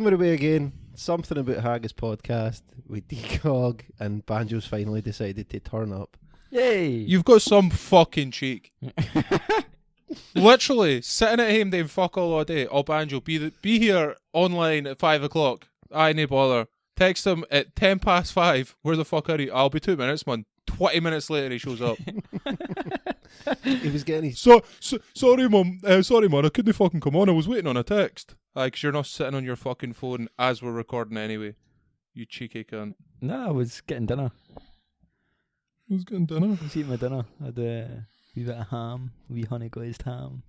and we're away again. Something about Haggis podcast with Decog and Banjo's finally decided to turn up. Yay! You've got some fucking cheek. Literally, sitting at home doing fuck all day. Oh, Banjo, be here online at 5 o'clock. I no bother. Text him at 5:10. Where the fuck are you? I'll be 2 minutes, man. 20 minutes later, he shows up. He was getting his... Sorry, mum. Sorry, man. I couldn't fucking come on. I was waiting on a text. Because you're not sitting on your fucking phone as we're recording anyway. You cheeky cunt. No, I was getting dinner. I was getting dinner. I was eating my dinner. I had a wee bit of ham, wee honey glazed ham.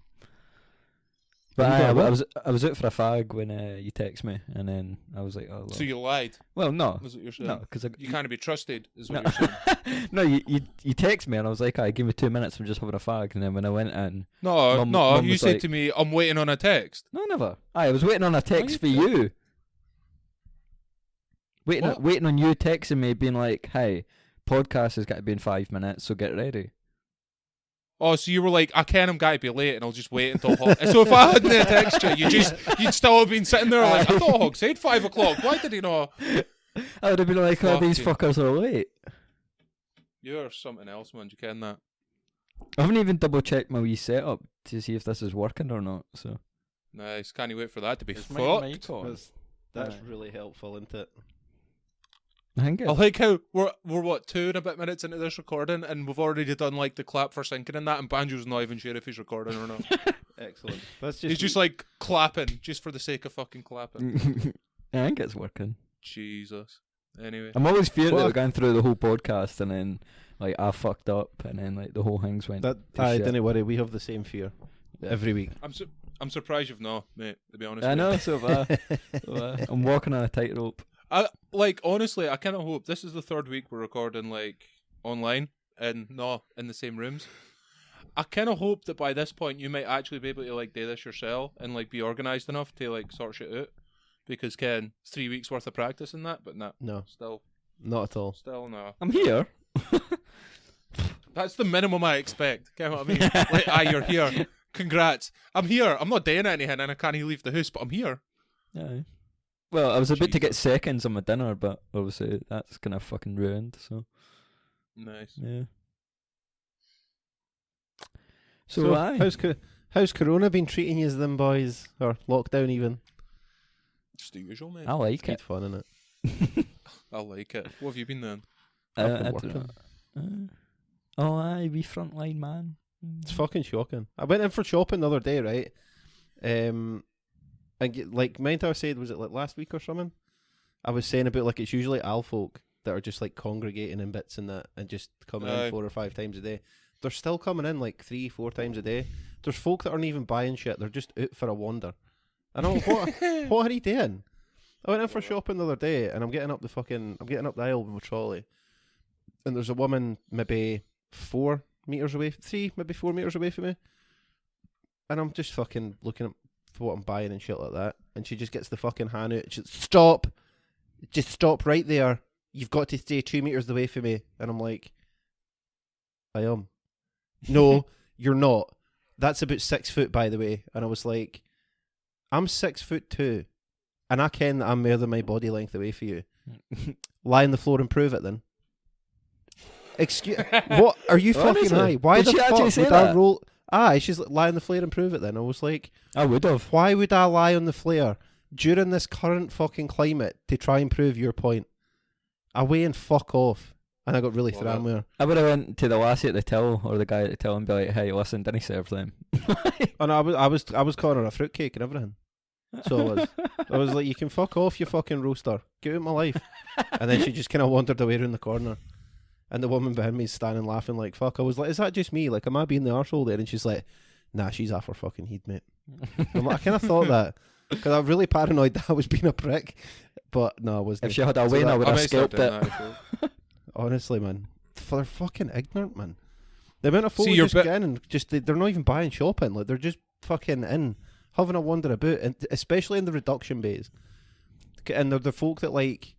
But I was out for a fag when you text me, and then I was like, oh. Well. So you lied? Well, no. Is what you're saying? No, because you can't be trusted, is what you're saying. No, you text me, and I was like, give me 2 minutes, I'm just having a fag, and then when I went in... Mum you said like, to me, I'm waiting on a text. No, never. I was waiting on a text for you. Waiting on you texting me, being like, hey, podcast has got to be in 5 minutes, so get ready. Oh, so you were like, I can't, I'm going to be late, and I'll just wait until Hog... So if I hadn't texted you, you'd still have been sitting there like, I thought Hog said 5 o'clock. Why did he not? I would have been like, oh, these fuckers are late. You're something else, man. You ken that? I haven't even double-checked my wee setup to see if this is working or not, so... Nice. Can't you wait for that to be It's fucked? That's really helpful, isn't it? I think I like how we're what 2 and a bit minutes into this recording, and we've already done like the clap for syncing and that, and Banjo's not even sure if he's recording or not. Excellent. He's just like clapping just for the sake of fucking clapping. I think it's working. Jesus. Anyway, I'm always feared that we're going through the whole podcast and then like I fucked up and then like the whole thing's went. Don't worry, we have the same fear every week. I'm surprised you've not, mate. To be honest, I know. So I'm walking on a tightrope. Honestly, I kind of hope this is the 3rd week we're recording like online and not in the same rooms. I kind of hope that by this point you might actually be able to like do this yourself and like be organised enough to like sort shit out. Because Ken, it's 3 weeks worth of practice in that, but no, still not at all. Still no. I'm here. That's the minimum I expect. Get what I mean? Like, you're here. Congrats. I'm here. I'm not doing anything, and I can't leave the house, but I'm here. Yeah. Well, I was about to get seconds on my dinner, but obviously that's kind of fucking ruined. So nice. Yeah. So how's Corona been treating you, them boys, or lockdown even? Just the usual, man. I like it. It's fun, innit? I like it. What have you been doing? I've been working. We frontline man. It's fucking shocking. I went in for shopping the other day, right? And like mind how I said, was it like last week or something? I was saying about like it's usually owl folk that are just like congregating in bits and that and just coming in 4 or 5 times a day. They're still coming in like 3-4 times a day. There's folk that aren't even buying shit. They're just out for a wander. And I'm like, what are you doing? I went in for shopping the other day and I'm getting up the aisle with my trolley. And there's a woman maybe 4 meters away, 3, maybe 4 meters away from me. And I'm just fucking looking at what I'm buying and shit like that. And she just gets the fucking hand out. She's stop. Just stop right there. You've got to stay 2 meters away from me. And I'm like, I am. No, you're not. That's about 6 foot, by the way. And I was like, I'm 6'2", and I ken that I'm more than my body length away from you. Lie on the floor and prove it then. Excuse, what are you fucking high? Why Did the she fuck actually say would that? I roll? She's like, lie on the flare and prove it then. I was like, I would have. Why would I lie on the flare during this current fucking climate to try and prove your point? I weigh and fuck off. And I got really thrown with her. I would have went to the lassie at the till or the guy at the till and be like, hey, listen, didn't he serve them? And I was calling her a fruitcake and everything. So I was like, you can fuck off, you fucking roaster. Get out of my life. And then she just kind of wandered away around the corner. And the woman behind me is standing laughing like, fuck. I was like, is that just me? Like, am I being the arsehole there? And she's like, nah, she's off her fucking head, mate. I'm like, I kind of thought that. Because I'm really paranoid that I was being a prick. But no, I wasn't. If she had a win, I would have scalped it. Honestly, man. They're fucking ignorant, man. The amount of folk just get in and just, they're not even buying shopping. Like, they're just fucking in, having a wander about, and especially in the reduction bays. And they're the folk that, like,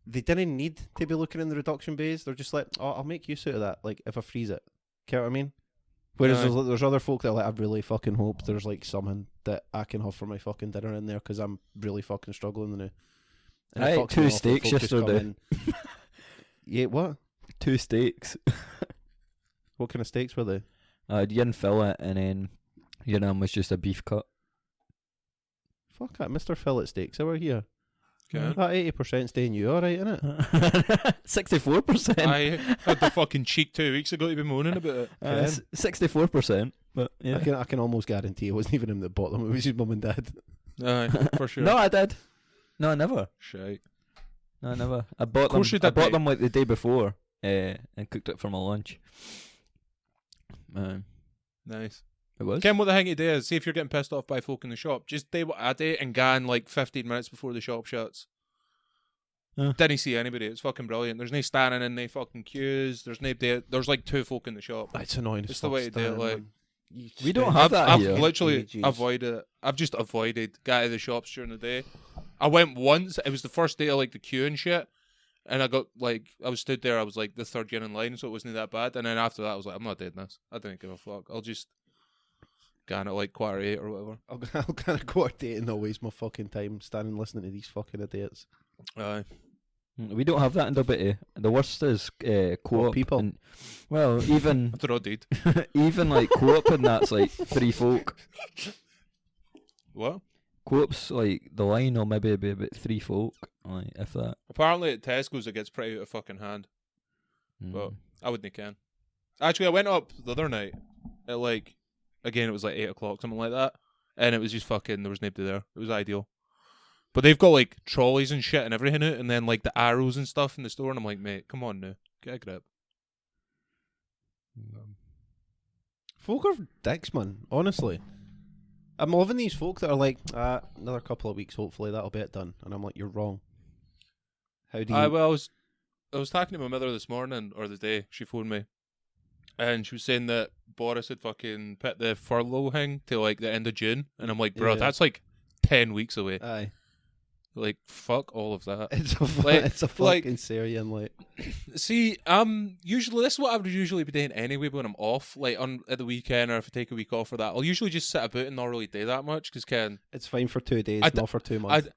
they didn't need to be looking in the reduction bays. They're just like, oh, I'll make use out of that, like, if I freeze it. Get what I mean? Whereas Aye. there's other folk that are like, I really fucking hope there's like something that I can have for my fucking dinner in there because I'm really fucking struggling now. And I it ate fucks 2 me off when steaks folk just come yesterday. in. You ate what? 2 steaks. What kind of steaks were they? I had yin fillet and then was just a beef cut. Fuck that, Mr. Fillet Steaks over here. Okay. That 80% staying you alright, innit? 64%. I had the fucking cheek 2 weeks ago to be moaning about it. 64%. But yeah. I can almost guarantee it wasn't even him that bought them, it was his mum and dad. Aye, for sure. No, I did. No, I never. Shite. No, I never. I bought Of course them. you did, I bought mate. them like the day before, and cooked it for my lunch. Nice. It was. Ken, what the thing you do is, see if you're getting pissed off by folk in the shop, just do what I do and gan like 15 minutes before the shop shuts. Didn't see anybody. It's fucking brilliant. There's no standing in no fucking queues. There's no there's like 2 folk in the shop. It's annoying as It's the fuck way to do it, standing, like- man. You We don't spend- have that I've here. literally Ages. avoided it. I've just avoided going to the shops during the day. I went once. It was the first day of like the queue and shit. And I got like, I was stood there. I was like the third gen in line, so it wasn't that bad. And then after that, I was like, I'm not doing this. I didn't give a fuck. I'll just go at like 8:15 or whatever. I'll kind of go a date and not waste my fucking time standing listening to these fucking idiots. Aye. We don't have that in Durbity. The worst is co-op. people? And, well, even After all, dude. even like co-op and that's like 3 folk. What? Co-op's like the line will maybe be about 3 folk, like if that. Apparently at Tesco's it gets pretty out of fucking hand. But Mm. I wouldn't can. Actually, I went up the other night at like, again, it was like 8 o'clock, something like that. And it was just fucking, there was nobody there. It was ideal. But they've got like trolleys and shit and everything out, and then like the arrows and stuff in the store. And I'm like, mate, come on now. Get a grip. Folk are dicks, man. Honestly, I'm loving these folk that are like, another couple of weeks, hopefully that'll be it done. And I'm like, you're wrong. How do you? Well, I was talking to my mother this morning or the day. She phoned me, and she was saying that Boris had fucking put the furlough thing to like the end of June, and I'm like, bro, Yeah. that's like 10 weeks away. Aye, Like, fuck all of that. it's a Like- it's a like- fucking Syrian like. See, usually this is what I would usually be doing anyway when I'm off, like on at the weekend or if I take a week off for that. I'll usually just sit about and not really do that much because Ken, It's fine for 2 days, I d- not for 2 months.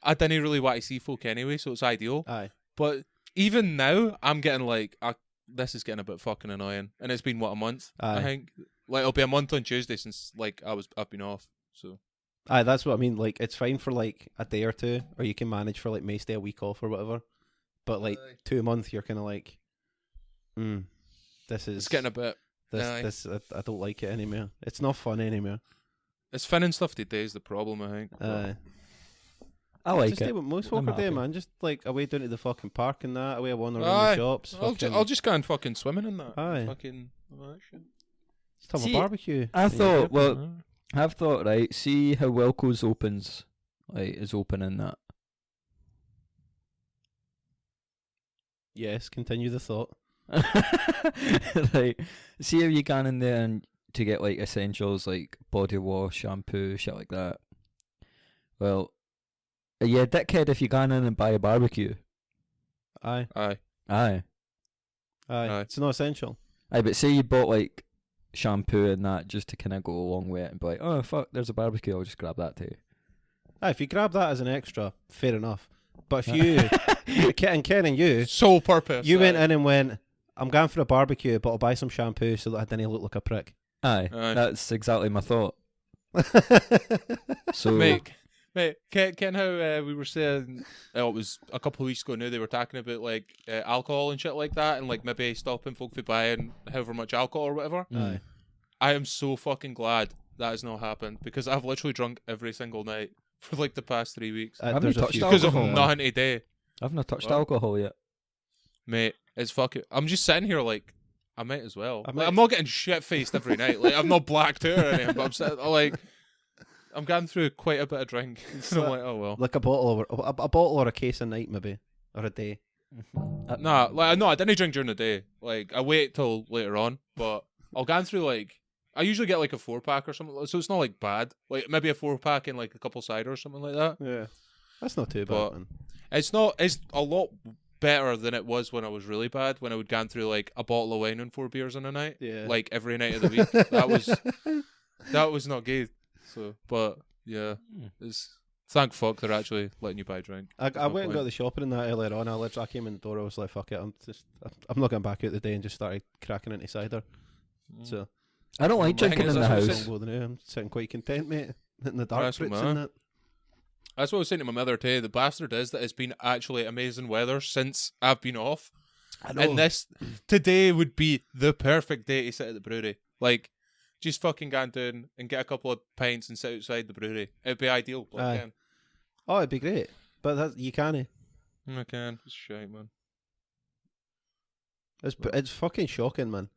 I didn't really want to see folk anyway, so it's ideal. Aye, But even now, I'm getting like, this is getting a bit fucking annoying, and it's been what, a month? Aye. I think like it'll be a month on Tuesday since like I've been off. So aye, that's what I mean. Like, it's fine for like a day or two, or you can manage for like may stay a week off or whatever. But like Aye. 2 months, you're kind of like, this is it's getting a bit. this aye. this I don't like it anymore. It's not fun anymore. It's finning stuff today is the problem. I think. Aye. I like Just it. do what most folk I'm are doing, happy. man. Just like away down to the fucking park and that, away one around Aye. the shops. I'll just go and fucking swimming in that. Aye. Fucking all that shit. just have See, a barbecue. I and you're thought, good. well, I've thought, right, see how Wilco's opens, like, is open in that. Yes, continue the thought. Like, see how you can in there and to get, like, essentials like body wash, shampoo, shit like that. Well, are you a dickhead if you go in and buy a barbecue? Aye, Aye. Aye. aye. It's not essential. Aye, but say you bought, like, shampoo and that just to kind of go along with it and be like, oh, fuck, there's a barbecue, I'll just grab that too. Aye, if you grab that as an extra, fair enough. But if you, Ken and you, Sole purpose. you went in and went, I'm going for a barbecue, but I'll buy some shampoo so that I didn't look like a prick. Aye, Aye. that's exactly my thought. So, Mate, Ken, how we were saying, it was a couple of weeks ago now, they were talking about like alcohol and shit like that, and like maybe stopping folk from buying however much alcohol or whatever. Aye. I am so fucking glad that has not happened because I've literally drunk every single night for like the past 3 weeks. haven't There's a touched few- Because of alcohol. nothing today. I've not touched What? alcohol yet. Mate, it's fucking. I'm just sitting here like, I might as well. I Like, might- I'm not getting shit faced every night. Like, I'm not blacked out or anything, but I'm sitting, I'm going through quite a bit of drink. And I'm like, oh well. Like a bottle or a case a night maybe, or a day. Nah, like no, I didn't drink during the day. Like I wait till later on, but I'll go through like I usually get like a 4-pack or something, so it's not like bad. Like maybe a 4-pack and like a couple cider or something like that. Yeah, that's not too bad. But- Man. It's not. It's a lot better than it was when I was really bad. When I would gone through like a bottle of wine and 4 beers in a night, Yeah. like every night of the week. That was not good. So, but yeah, it's thank fuck they're actually letting you buy drink. I went and got the shopping in that earlier on. I came in the door. I was like, fuck it. I'm not going back out the day, and just started cracking into cider. So I don't like Well, drinking hang in on, the that's house. what I'm sitting quite content, mate. In the dark That's what fruits man. and that. That's what I was saying to my mother today. The bastard is that it's been actually amazing weather since I've been off. I know. And this today would be the perfect day to sit at the brewery. Like, just fucking go down and get a couple of pints and sit outside the brewery. It'd be ideal. But I Aye. can. Oh, it'd be great, but you can't. I can. It's shite, man. It's fucking shocking, man.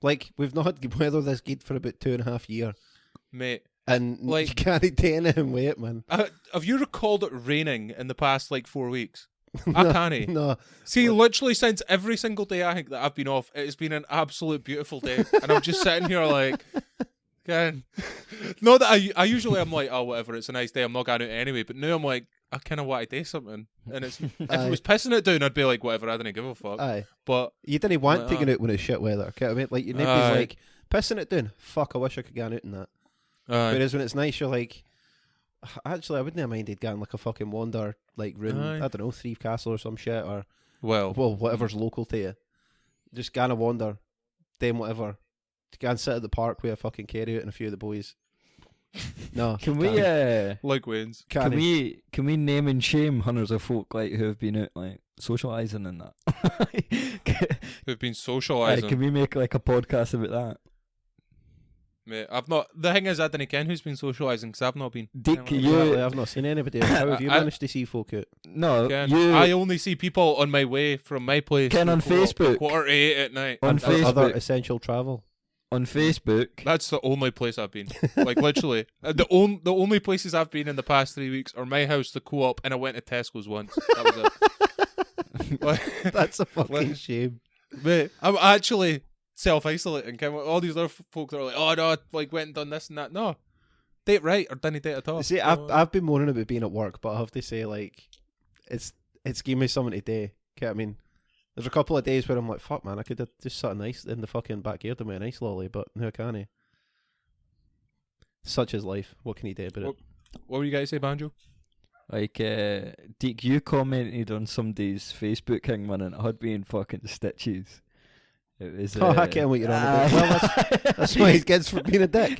Like, we've not had weather this good for about 2.5 years, Mate, and Like- you can't do anything with it, man. have you recalled it raining in the past, like, 4 weeks? I can't. No, See, literally since every single day I think that I've been off, it has been an absolute beautiful day. And I'm just sitting here like, God. Not that I usually I'm like, oh, whatever, it's a nice day, I'm not going out anyway. But now I'm like, I kind of want to do something. And it's if Aye. it was pissing it down, I'd be like, whatever, I didn't give a fuck. aye. But You didn't want Like, taking it when it's shit weather. Okay, I mean, like, your neighbour's Aye. like pissing it down. Fuck, I wish I could get out in that. aye. Whereas when it's nice, you're like, actually, I wouldn't have minded getting like a fucking wander, like room. Aye. I don't know, Thrieve Castle or some shit, or Well, whatever's local to you. Just go and a wander, then whatever. Go and sit at the park with a fucking carry out and a few of the boys. No, Can we like Wayne's. can we name and shame hunters of folk like who have been out like socialising and that? Who've been Aye, socialising. can we make like a podcast about that? Mate, I've not. The thing is, I didn't ken who's been socialising because I've not been. Dick, Anyway. you- Exactly, I've not seen anybody. How have you I- managed to see folk out? No, Ken, you I only see people on my way from my place. Ken to on Co-op at Facebook. 7:45 at night. on And other Facebook. essential travel. On Facebook. That's the only place I've been. Like literally, the only places I've been in the past 3 weeks are my house, the Co-op, and I went to Tesco's once. That was it. Like, That's a fucking Like- shame. mate, I'm actually self-isolating. All these other folk that are like, oh no, I like went and done this and that. No, date right or didn't date at all. See, I've been moaning about being at work, but I have to say, like, it's given me something to do. Okay, I mean, there's a couple of days where I'm like, fuck, man, I could have just sat nice in the fucking backyard with a nice lolly, but no, I can't. Such is life. What can you do about it? What were you guys say, Banjo? Like, Deke, you commented on somebody's Facebook thing, man, and it had been fucking stitches. It was. Oh, I can't what you're on about. Well, that's why he gets for being a dick.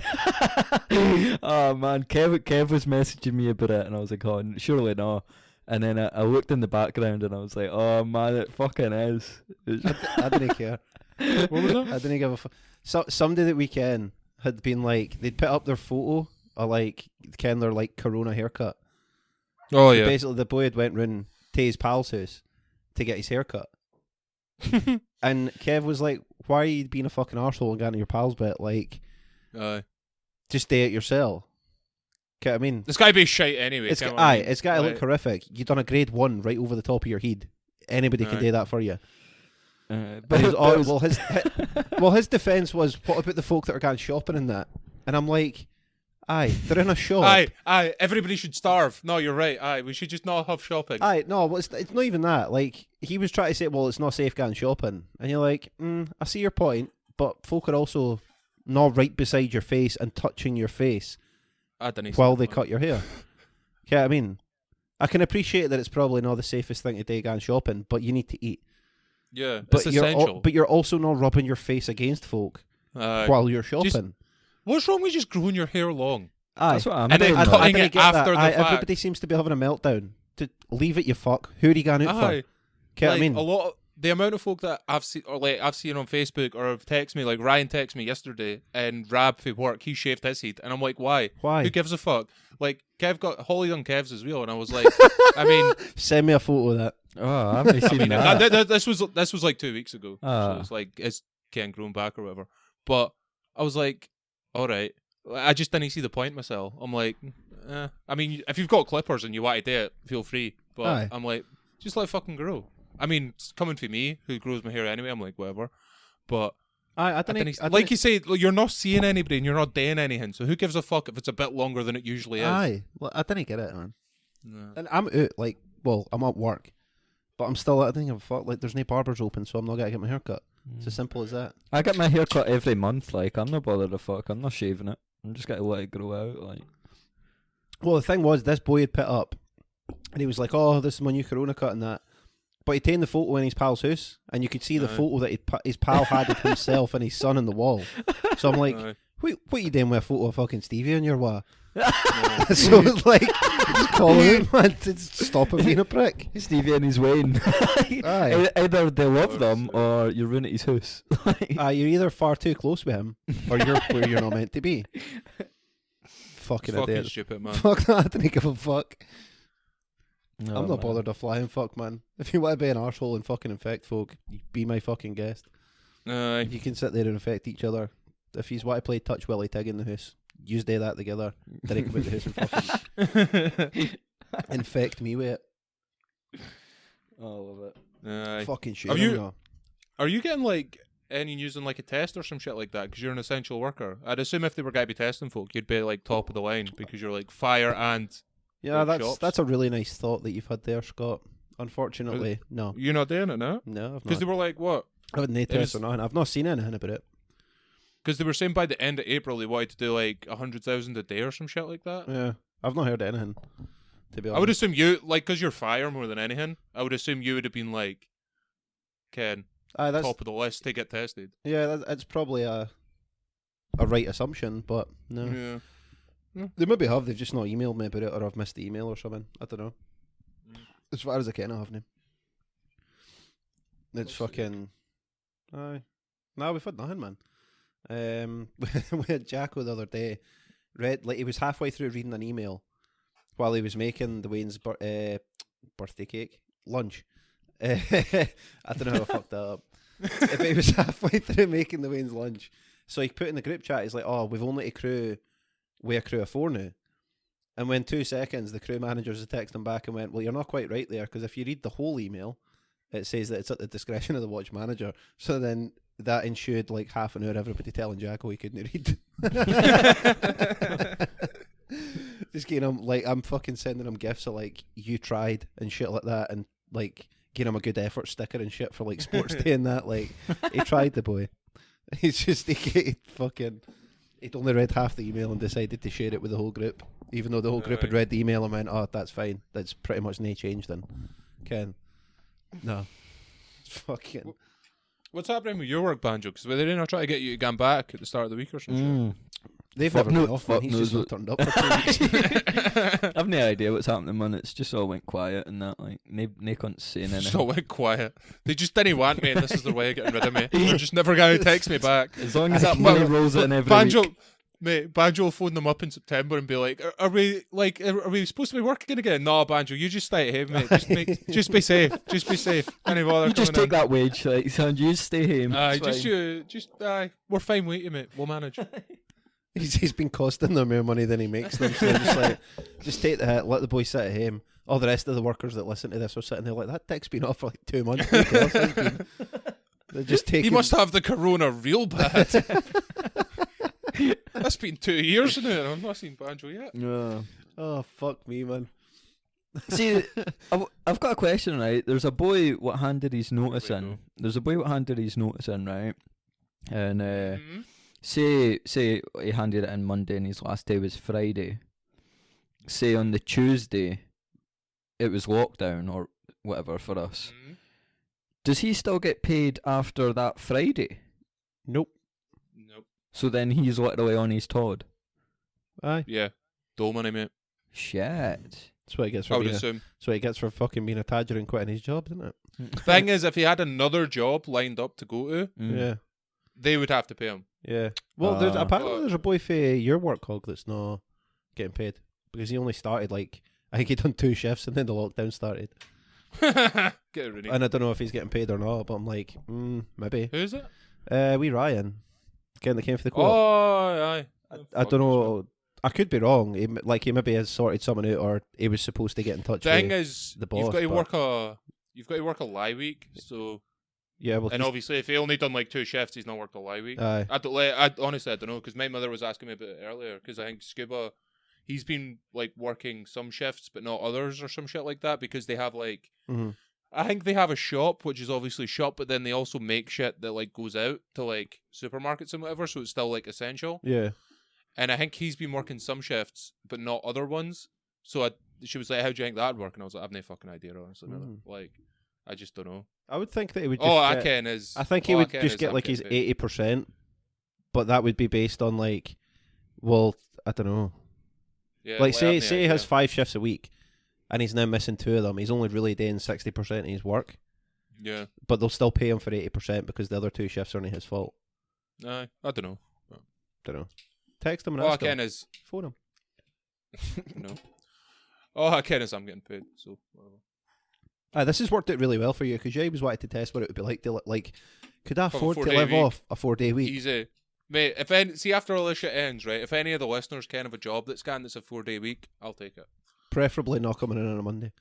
Oh man, Kev was messaging me about it, and I was like, oh, surely no. And then I looked in the background, and I was like, oh man, it fucking is. I didn't care. What was that? I didn't give a fuck. Somebody that weekend had been like, they'd put up their photo of like, Ken, their like Corona haircut. Oh So yeah. basically, the boy had went round to his pal's house to get his haircut. And Kev was like, why are you being a fucking arsehole and getting your pal's bit? Like, Aye. just do it yourself. Okay, I mean, It's got to be shite anyway. it's can't got, I aye, mean? it's got to look Like, horrific. You've done a grade 1 right over the top of your head. Anybody can Aye. do that for you. But But he was, it oh, was- well, his defence was, what about the folk that are going shopping in that? And I'm like, aye, they're in a shop. Aye. Everybody should starve. No, you're right. Aye, we should just not have shopping. Aye, no, well, it's not even that. Like, he was trying to say, well, it's not safe going shopping. And you're like, I see your point, but folk are also not right beside your face and touching your face I didn't. while they cut your hair. Yeah, I mean, I can appreciate that it's probably not the safest thing to do going shopping, but you need to eat. Yeah, But it's you're essential. but you're also not rubbing your face against folk Aye. while you're shopping. What's wrong with just growing your hair long? Aye. That's what I'm And then doing. I, man. cutting I didn't it get that. after the Aye, fact. everybody seems to be having a meltdown. To leave it, you fuck. Who are you going out Aye. for? Okay, Like, I mean, a lot of the amount of folk that I've seen, or like I've seen on Facebook, or have texted me. Like Ryan texted me yesterday, and Rab for work, he shaved his head, and I'm like, why? why? Who gives a fuck? Like Kev got Holly on Kev's as well, and I was like, I mean, Send me a photo of that. Oh, I haven't seen that. this was like 2 weeks ago. Ah. So it's like it's Ken grown back or whatever. But I was like, all right. I just didn't see the point myself. I'm like, I mean, if you've got clippers and you want to do it, feel free. But Aye. I'm like, just let it fucking grow. I mean, it's coming from me, who grows my hair anyway. I'm like, whatever. But I I didn't. didn't, like you say, you're not seeing anybody and you're not doing anything. So who gives a fuck if it's a bit longer than it usually is? Aye, well, I didn't get it, man. No. And I'm out. Like, well, I'm at work, But I'm still, I don't give a fuck. Like, there's no barbers open, so I'm not gonna get my hair cut. It's as simple as that. I get my hair cut every month. Like, I'm not bothered to fuck. I'm not shaving it. I'm just gonna let it grow out. Like, Well, the thing was, this boy had put up, and he was like, "Oh, this is my new Corona cut and that." But he taken the photo in his pal's house, and you could see the photo that his pal had of himself and his son on the wall. So I'm like, what are you doing with a photo of fucking Stevie on your wall? So it's like, just call him, man, to stop him being a prick. Stevie and his Wayne. Aye. Either they love them or you're ruining his house. You're either far too close with him, or you're where you're not meant to be. Fucking idiot. Stupid, man. Fuck that, I didn't give a fuck. No, I'm not bothered to fly and fuck, man. If you want to be an arsehole and fucking infect folk, you be my fucking guest. You can sit there and infect each other. If you want to play Touch Willy Tig in the house, you do that together. Then come out the house and fucking infect me with it. Oh, I love it. Fucking shit. Are you getting like any news on like a test or some shit like that? Because you're an essential worker. I'd assume if they were going to be testing folk, you'd be like top of the line because you're like fire and. Yeah, like that's a really nice thought that you've had there, Scott. Unfortunately, no. You're not doing it now? No, I've not. Because they were like, what? I had no tests or nothing. I've not seen anything about it. Because they were saying by the end of April they wanted to do like 100,000 a day or some shit like that. Yeah, I've not heard anything. To be honest, I would assume you, like, because you're fire more than anything, I would assume you would have been like, Ken, top of the list to get tested. Yeah, it's probably a right assumption, but no. Yeah. They maybe have, they've just not emailed me about it, or I've missed the email or something. I don't know. As far as I can, I haven't. It's fucking. Aye. No, we've had nothing, man. We had Jacko the other day. He was halfway through reading an email while he was making the Wayne's birthday cake lunch. I don't know how I fucked that up. But he was halfway through making the Wayne's lunch. So he put in the group chat, he's like, "Oh, we've only we're a crew of 4 now." And when 2 seconds, the crew managers had texted him back and went, "Well, you're not quite right there, because if you read the whole email, it says that it's at the discretion of the watch manager." So then that ensued like half an hour everybody telling Jacko he couldn't read. Just getting him, like, I'm fucking sending him gifts of like, "You tried" and shit like that, and like getting him a good effort sticker and shit for like sports day and that. Like, he tried, the boy. He's just he'd only read half the email and decided to share it with the whole group, even though the whole group had read the email and went, "Oh, that's fine. That's pretty much no change then." Ken, no, it's fucking. What's happening with your work, Banjo? Because they didn't try to get you to come back at the start of the week or something. They've never been off, man. He's just not turned up for 2 weeks. I've no idea what's happening, man. It's just all went quiet and that. Like, no cunt's saying anything. Just all went quiet. They just didn't want me, and this is their way of getting rid of me. They're just never going to text me back. As long as that money rolls in every week. Mate, Banjo will phone them up in September and be like, are we supposed to be working again? No, Banjo, you just stay at home, mate. Just be safe. Just be safe. Any bother. You just take that wage, like, son. You just stay home. We're fine with you, mate. We'll manage. He's been costing them more money than he makes them, so just like, just take the hit, let the boy sit at home. All the rest of the workers that listen to this are sitting there like, that dick's been off for like 2 months. They're just taking. He must have the corona real bad. That's been 2 years now. I've not seen Banjo yet. Oh, fuck me, man. See, I've got a question, right? There's a boy what handed his notice in. Right? And say he handed it in Monday and his last day was Friday. Say on the Tuesday, it was lockdown or whatever for us. Does he still get paid after that Friday? Nope. So then he's literally on his Todd. Aye. Yeah. Dole money, mate. Shit. That's what he gets for I would assume. That's what he gets for fucking being a Tadger and quitting his job, isn't it? Thing is, if he had another job lined up to go to, yeah, they would have to pay him. Yeah. Well, apparently there's a boy for your work hog that's not getting paid because he only started like, I think he done 2 shifts and then the lockdown started. Get it ready. And I don't know if he's getting paid or not, but I'm like, maybe. Who is it? We Ryan. Ken that came for the co-op. Oh, aye. I don't know. I could be wrong. He maybe has sorted something out, or he was supposed to get in touch. The thing is, the boss, you've got to work a lie week. So yeah, well, and obviously, if he only done like 2 shifts, he's not worked a lie week. Aye. Honestly, I don't know, because my mother was asking me about it earlier. Because I think Scuba, he's been like working some shifts but not others or some shit like that, because they have like I think they have a shop, which is obviously shop, but then they also make shit that like goes out to like supermarkets and whatever, so it's still like essential. Yeah. And I think he's been working some shifts, but not other ones. So she was like, "How do you think that'd work?" And I was like, "I've no fucking idea, honestly. Like, I just don't know." I would think that he would just All I get, ken is... I think he all I would ken just is get I'm like his getting paid. 80%, but that would be based on like, well, I don't know. Yeah, Like, say I've no say he has idea. 5 shifts a week, and he's now missing 2 of them. He's only really doing 60% of his work, Yeah. but they'll still pay him for 80% because the other 2 shifts aren't his fault. I don't know. Don't know. Text him and All I ask him. ken is... Phone him. No. All I ken is I'm getting paid, so... whatever. This has worked out really well for you because you always wanted to test what it would be like to like. Could I For a afford to 4-day live week. off a 4-day week? Easy. Mate, if any... See, after all this shit ends, right, if any of the listeners can have a job that's a 4-day week, I'll take it. Preferably not coming in on a Monday.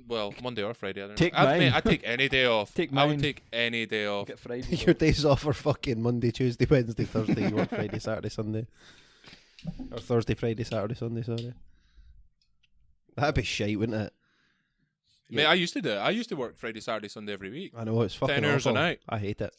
Well, Monday or Friday. I don't Take know. mine. Mate, I'd take any day off. Take I would mine. take any day off. Get Friday. Your days off are fucking Monday, Tuesday, Wednesday, Thursday. You work Friday, Saturday, Sunday. Or Thursday, Friday, Saturday, Sunday, sorry. That'd be shite, wouldn't it? Mate, I used to do it. I used to work Friday, Saturday, Sunday every week. I know, it's fucking 10 hours a awful. night. I hate it.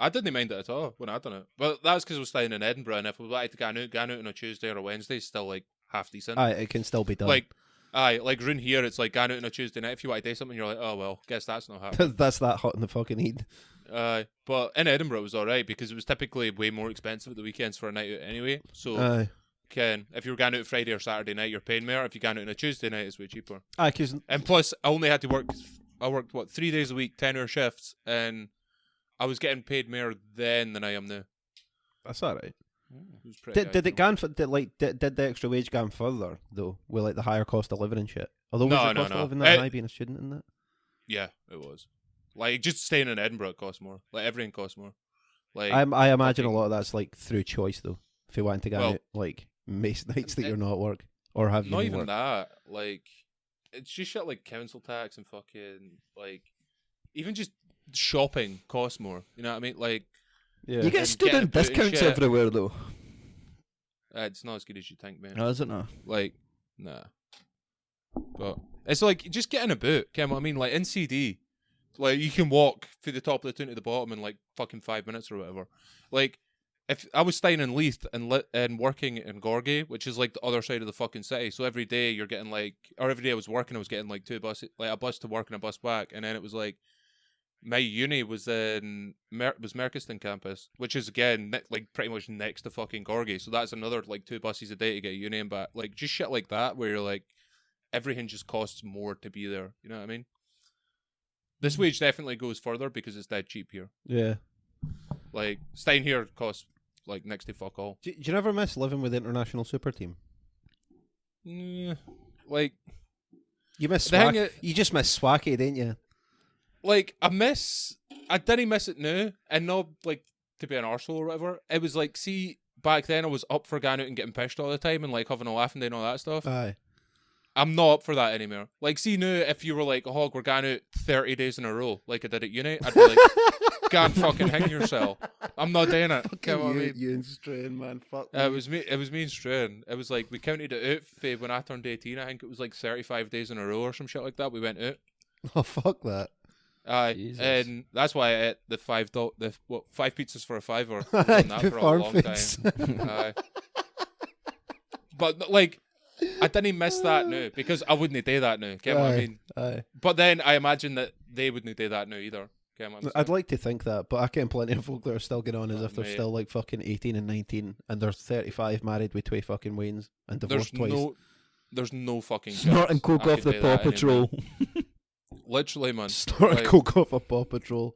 I didn't mind it at all when I done it. But that's because I was staying in Edinburgh, and if we wanted to go out on a Tuesday or a Wednesday, it's still like half decent. Aye, it can still be done. Like, like round here, it's like going out on a Tuesday night. If you want to do something, you're like, oh well, guess that's not happening. That's that hot in the fucking heat. But in Edinburgh, it was alright because it was typically way more expensive at the weekends for a night out anyway. So, Aye. if you were going out Friday or Saturday night, you're paying more. If you're going out on a Tuesday night, it's way cheaper. Aye, because And plus, I only had to work. I worked 3 days a week, 10-hour shifts, and I was getting paid more then than I am now. that's alright. It was pretty Did it ideal. go did the extra wage go further though with like the higher cost of living and shit? Although was No, your no, cost no. of living that It- high being a student in that? Yeah, it was. Like just staying in Edinburgh costs more. Like everything costs more. Like I imagine a fucking- lot of that's like through choice though. If you want to go Well- out like most nights that you're not at work or have not you even work. that. Like it's just shit like council tax and fucking like even just shopping costs more. You know what I mean? Like Yeah. You get And student getting a boot and discounts shit. everywhere though. it's not as good as you think, man. No, is it not? Like nah. But it's like just getting a boot. Ken, what I mean? Like in CD, like you can walk through the top of the town to the bottom in like fucking 5 minutes or whatever. Like if I was staying in Leith and working in Gorgie, which is like the other side of the fucking city, so every day you're getting like, or every day I was working, I was getting like 2 buses, like a bus to work and a bus back, and then it was like my uni was in was Merchiston campus, which is again like pretty much next to fucking Gorgie, so that's another like 2 buses a day to get uni and back, like just shit like that where you're like everything just costs more to be there. You know what I mean? This wage definitely goes further because it's dead cheap here. Yeah. Like staying here costs like next to fuck all. Do you never miss living with the international super team? Like You miss The thing Swag. You just miss Swacky, didn't you? I didn't miss it now, and not like to be an arsehole or whatever. It was like, see, back then I was up for going out and getting pissed all the time and like having a laugh and doing all that stuff. Aye. I'm not up for that anymore. Like, see now, if you were like, Hog, we're going out 30 days in a row, like I did at uni, I'd be like, can't fucking hang yourself. I'm not doing it. Get what I mean? you and Strain, man. Fuck It was me. It was me and Strain. It was like we counted it out for when I turned 18. I think it was like 35 days in a row or some shit like that. We went out. Oh, fuck that. Aye, Jesus. and that's why I ate the 5 pizzas for a $5. I've Aye, done that the for a farm long foods. time. Aye. But like, I didn't miss that now because I wouldn't do that now. Get what I Aye, mean? Aye. But then I imagine that they wouldn't do that now either. Get what I'm I'd saying? like to think that, but I can plenty of folk that are still going on as Oh, if they're mate. still like fucking 18 and 19 and they're 35 married with 2 fucking Waynes and There's divorced twice. there's no fucking Snorting chance coke I off could the do Paw that anymore. Patrol. Literally, man. Started Like- coke off a Paw Patrol.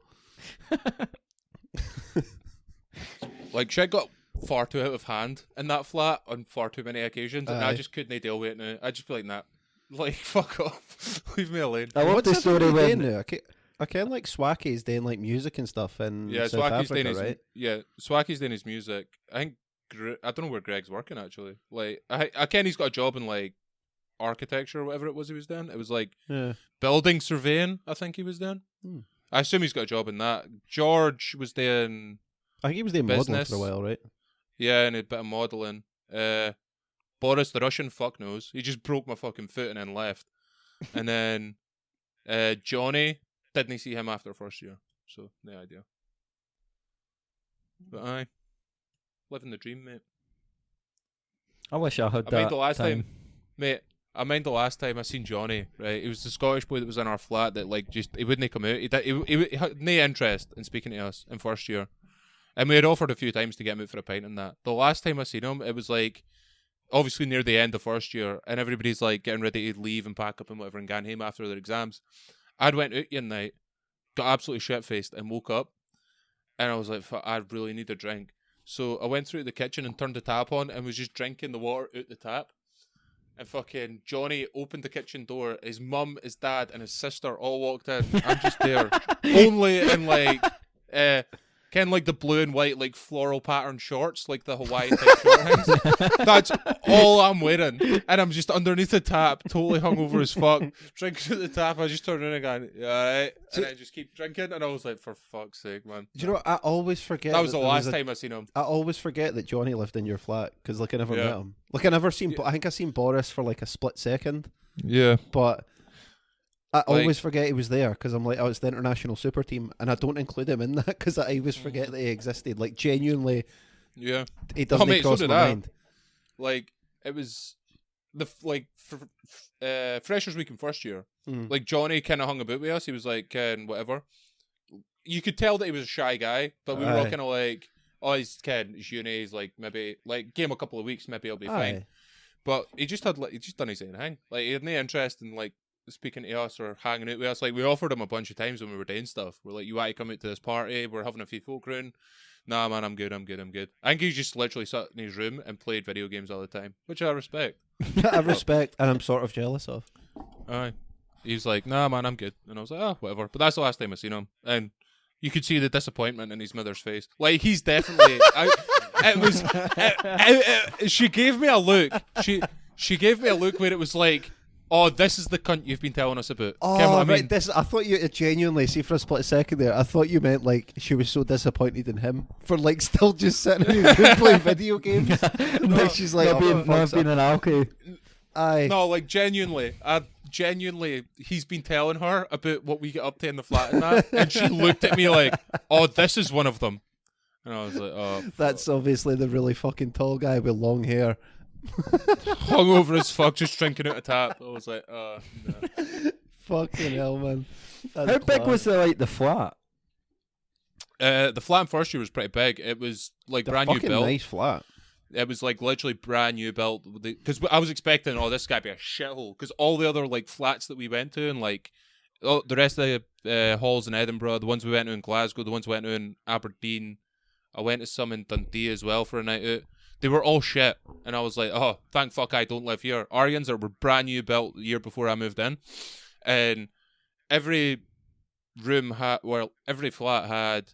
Like shit got far too out of hand in that flat on far too many occasions, and I Aye. just couldn't deal with it now. I'd just be like, nah, like fuck off, leave me alone. I love What's the story everybody when doing now? I can like Swacky's doing like music and stuff in Yeah, South Swacky's Africa, doing his right? Swacky's doing his music. I think I don't know where Greg's working actually. Like I ken he's got a job in like architecture or whatever it was he was doing. It was like Yeah. building surveying. I think he was doing. Hmm. I assume he's got a job in that. George was doing I think he was doing modelling Business. for a while, right? and a bit of modelling. Boris the Russian fuck knows. He just broke my fucking foot and then left. And then Johnny didn't see him after first year, so no idea. But aye, living the dream, mate. I wish I had I that mind the last time. Mate, I mind the last time I seen Johnny, right? He was the Scottish boy that was in our flat that, like, just, he wouldn't come out. He had no interest in speaking to us in first year. And we had offered a few times to get him out for a pint and that. The last time I seen him, it was, like, obviously near the end of first year, and everybody's, like, getting ready to leave and pack up and whatever and going home after their exams. I'd went out one night, got absolutely shit-faced, and woke up, and I was like, fuck, I really need a drink. So I went through the kitchen and turned the tap on and was just drinking the water out the tap. And fucking Johnny opened the kitchen door. His mum, his dad, and his sister all walked in. I'm just there, only in like, kind of like the blue and white, like floral pattern shorts, like the Hawaiian type short things. That's all I'm wearing, and I'm just underneath the tap, totally hungover as fuck, drinking at the tap. I just turned around and going, "Yeah, alright," and I just keep drinking, and I was like, "For fuck's sake, man!" Do you know what? I always forget That was the there last a- time I seen him. I always forget that Johnny lived in your flat because like I never Yeah. met him. Like I never seen. I think I seen Boris for like a split second, Yeah. but I always forget he was there because I'm like, oh, it's the international super team, and I don't include him in that because I always forget that he existed. Like genuinely, Yeah. he doesn't mate, so cross did my I. mind. Like, it was freshers week in first year. Mm. Like, Johnny kind of hung about with us. He was like, whatever. You could tell that he was a shy guy, but we were all Aye. kind of like, oh, he's uni, he's like, maybe, like, give him a couple of weeks, maybe he'll be fine. Aye. But he just done his own thing. Like, he had no interest in, like, speaking to us or hanging out with us. Like, we offered him a bunch of times when we were doing stuff. We're like, you want to come out to this party? We're having a few folk round. Nah, man, I'm good. I think he just literally sat in his room and played video games all the time, which I respect. I respect, and I'm sort of jealous of. Aye. He was like, nah, man, I'm good. And I was like, oh, whatever. But that's the last time I seen him. And you could see the disappointment in his mother's face. Like, he's definitely... she gave me a look. She gave me a look where it was like, oh, this is the cunt you've been telling us about. Oh, Get what I right. mean? This I thought you genuinely see for a split second there. I thought you meant like she was so disappointed in him for like still just sitting in his room playing video games. Like she's like, Not oh, being, for fuck's not being an alky. aye. No, like, genuinely, he's been telling her about what we get up to in the flat and that, and she looked at me like, oh, this is one of them. And I was like, oh, That's obviously the really fucking tall guy with long hair. hungover as fuck, just drinking out a tap. I was like, no. Fucking hell, man. That's How big class. was the flat? The flat in first year was pretty big. It was like The brand new fucking built. nice flat? It was like literally brand new built. Because I was expecting, oh, this guy be a shithole. Because all the other like flats that we went to and like the rest of the halls in Edinburgh, the ones we went to in Glasgow, the ones we went to in Aberdeen, I went to some in Dundee as well for a night out. They were all shit. And I was like, oh, thank fuck I don't live here. Arians were brand new built the year before I moved in. And every flat had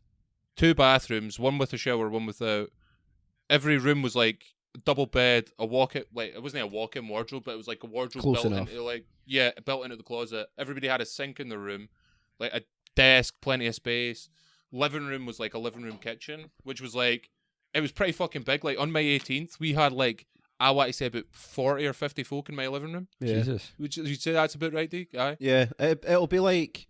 2 bathrooms, one with a shower, one without. Every room was like a double bed, a walk-in, like it wasn't a walk-in wardrobe, but it was like a wardrobe Close built enough. into built into the closet. Everybody had a sink in the room, like a desk, plenty of space. Living room was like a living room kitchen, which was like, it was pretty fucking big. Like on my 18th, we had like, I want to say about 40 or 50 folk in my living room. Yeah. Jesus. Would you say that's about right, Deke? Aye. Yeah, it'll be like,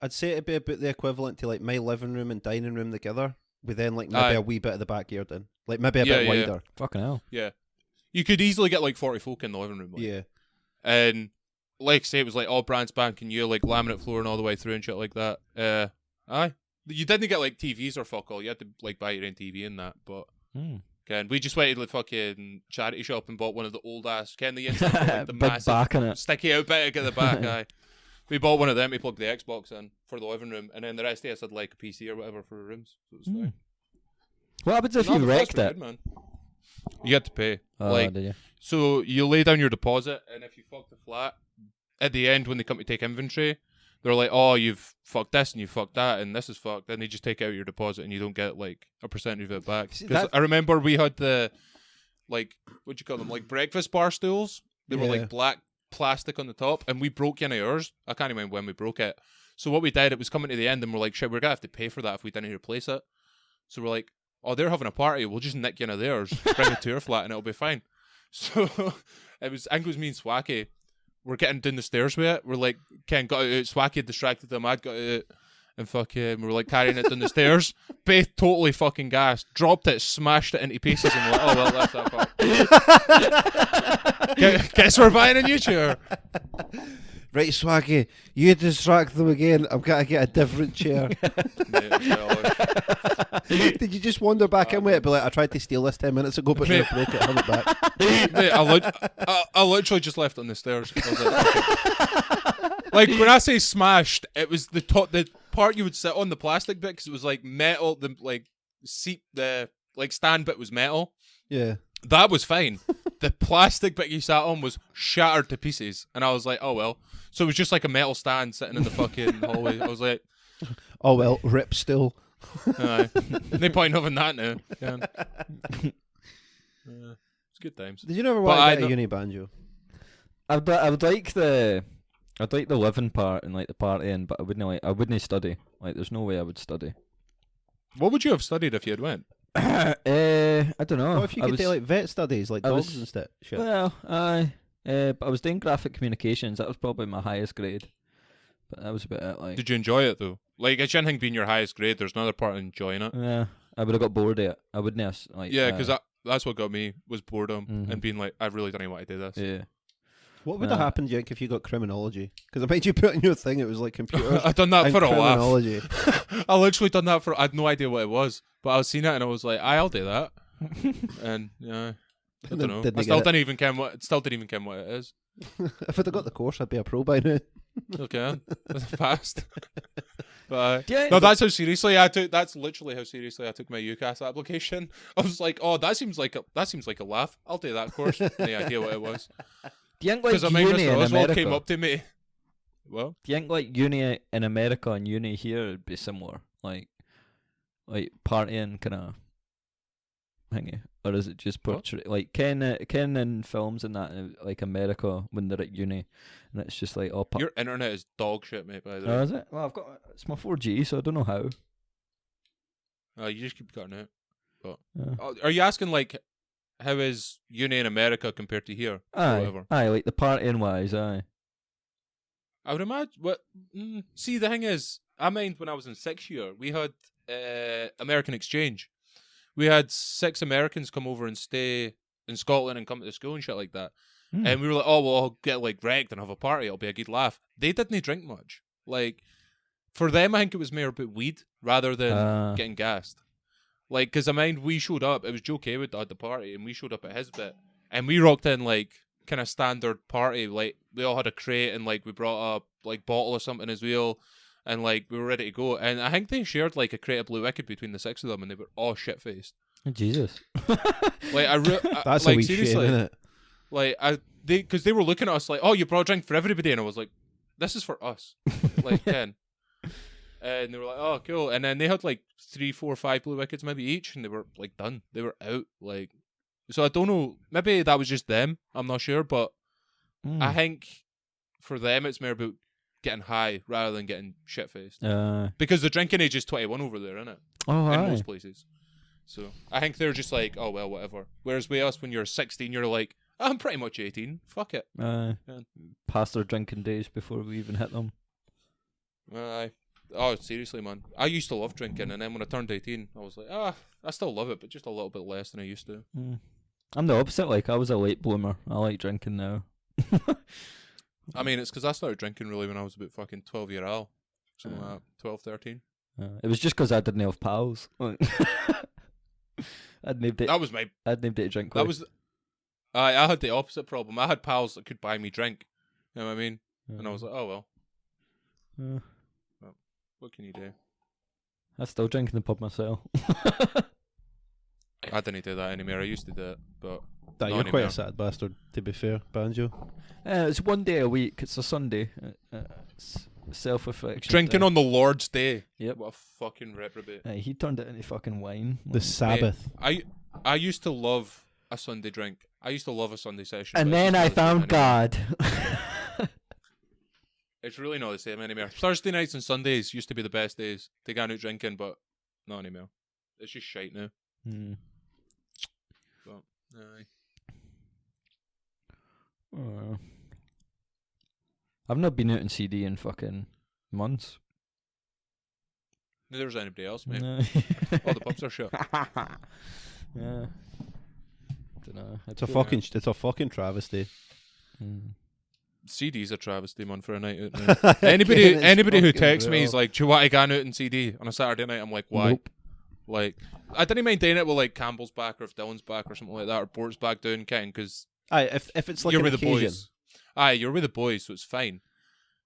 I'd say it'd be about the equivalent to like my living room and dining room together, with then like maybe Aye. a wee bit of the backyard in. Like maybe a Yeah, bit yeah. wider. Fucking hell. Yeah. You could easily get like 40 folk in the living room. Like. Yeah. And like I say, it was like all brand spanking new, like laminate flooring all the way through and shit like that. Aye. You didn't get like TVs or fuck all. You had to like buy your own TV and that. But again, we just went to the fucking charity shop and bought one of the old ass, Ken the instant, like, the Big massive back in it. sticky out bit at the back. Aye. We bought one of them. We plugged the Xbox in for the living room, and then the rest of us had like a PC or whatever for rooms. So it was fine. What happens if No, you the flats wrecked were it? good, man. You had to pay. Oh, like, did you? so you lay down your deposit, and if you fuck the flat, at the end when they come to take inventory, they're like, "Oh, you've fucked this and you fucked that, and this is fucked." Then they just take out your deposit, and you don't get like a percentage of it back. See, Because that- I remember we had the like, what'd you call them? Like breakfast bar stools. They were Yeah. like black plastic on the top, and we broke one of ours. I can't remember when we broke it. So what we did, it was coming to the end, and we're like, "Shit, we're gonna have to pay for that if we didn't replace it." So we're like, "Oh, they're having a party. We'll just nick one of theirs, bring it to our flat, and it'll be fine." So it was, I think it was me and Swacky. we're getting down the stairs with it. We're like, Ken got it out. Swacky had distracted them. I'd got it out. And fucking, we were like carrying it down the stairs. Both totally fucking gassed. Dropped it, smashed it into pieces, and we're like, oh well, that's that part. Guess we're buying a new chair. Right, Swaggy, you distract them again. I've got to get a different chair. Did you just wander back in with it? Be like, I tried to steal this 10 minutes ago, but now broke it. Have it back. Mate, I literally just left it on the stairs. I was like, okay. Like when I say smashed, it was the part you would sit on, the plastic bit, because it was like metal. The like seat, the like stand bit was metal. Yeah, that was fine. The plastic bit you sat on was shattered to pieces, and I was like, oh well. So it was just like a metal stand sitting in the fucking hallway. I was like, oh well, rip still. No point having that now. It's good times. Did you never want to get a uni banjo? I would like the living part and like the partying, but I wouldn't study. Like, there's no way I would study. What would you have studied if you had went? I don't know. What if you could do like vet studies, like dogs and stuff? Shit. Well, but I was doing graphic communications. That was probably my highest grade. But that was about it. Like, did you enjoy it though? Like, I shouldn't think being your highest grade. There's another part of enjoying it. Yeah, I would have got bored of it. I wouldn't have like. Yeah, because that's what got me, was boredom and being like, I really don't know why I did this. Yeah. What would have happened, Jake, if you got criminology? Because I made you put in your thing, it was like computers. I've done that for a while. Criminology. I literally done that for. I had no idea what it was, but I was seeing it and I was like, I'll do that. And yeah, I don't know. I still didn't even care what it is. If I'd have got the course, I'd be a pro by now. Okay, that's fast. But Yeah, no, that's how seriously I took. That's literally how seriously I took my UCAS application. I was like, oh, that seems like a laugh. I'll do that course. No idea what it was. Do you think like Because uni in America came up to me. Well, do you think like uni in America and uni here would be similar? Like partying kind of thingy, or is it just portrait? Like Ken in films and that, like America when they're at uni, and it's just like all. Your internet is dog shit, mate. By the way. Oh, is it? Well, it's my 4G, so I don't know how. You just keep cutting out. But Yeah. are you asking like, how is uni in America compared to here? Or whatever? Aye, like the partying wise, aye. I would imagine. See, the thing is, I mind when I was in 6th year, we had American exchange. We had 6 Americans come over and stay in Scotland and come to the school and shit like that. And we were like, oh, well, I'll get like wrecked and have a party. It'll be a good laugh. They didn't drink much. Like, for them, I think it was more about weed rather than getting gassed. Like, because I mind we showed up, it was Joe Kaywood that had the party, and we showed up at his bit. And we rocked in like kind of standard party. Like, we all had a crate and like we brought a like bottle or something as well. And like we were ready to go. And I think they shared like a crate of Blue Wicked between the 6 of them, and they were all shit faced. Jesus. Like That's like a wee seriously, shame, isn't it? like because they were looking at us like, oh, you brought a drink for everybody, and I was like, this is for us, like 10. And they were like, oh, cool. And then they had like 3, 4, 5 Blue Wickets maybe each, and they were like done. They were out. Like, so I don't know. Maybe that was just them. I'm not sure, but I think for them it's more about getting high rather than getting shit faced. Because the drinking age is 21 over there, isn't it? Oh, in aye. most places. So I think they're just like, oh well, whatever. Whereas with us, when you're 16, you're like, I'm pretty much 18. Fuck it. Past their drinking days before we even hit them. Aye. Oh, seriously, man. I used to love drinking, and then when I turned 18, I was like, I still love it, but just a little bit less than I used to. I'm the opposite. Like, I was a late bloomer. I like drinking now. I mean, it's because I started drinking really when I was about fucking 12 year old. Something like that. 12, 13. It was just because I didn't have pals. I'd named it to drink. That was. I had the opposite problem. I had pals that could buy me drink. You know what I mean? And I was like, oh well. Well, what can you do? I still drink in the pub myself. I didn't do that anymore. I used to do it, but You're not quite anymore. a sad bastard, to be fair, Banjo. It's one day a week. It's a Sunday. It's self-reflection. Drinking day. on the Lord's Day. Yep. What a fucking reprobate. He turned it into fucking wine. The Sabbath. Mate, I used to love a Sunday drink. I used to love a Sunday session. And but it's then just I not the same found anymore. God. It's really not the same anymore. Thursday nights and Sundays used to be the best days to go out drinking, but not anymore. It's just shite now. But, aye. I've not been out in CD in fucking months. Neither was anybody else, mate. No. All the pubs are shut. Yeah. Dunno. It's a fucking travesty. CD's a travesty, man, for a night out. Mate. Anybody who texts me is like, "Do you want to go out in CD on a Saturday night?" I'm like, "Why?" Nope. Like, I didn't mind doing it with like Campbell's back or if Dylan's back or something like that, or Port's back down, kind, because Aye, if it's like you're an with occasion. the boys. Aye, you're with the boys, so it's fine.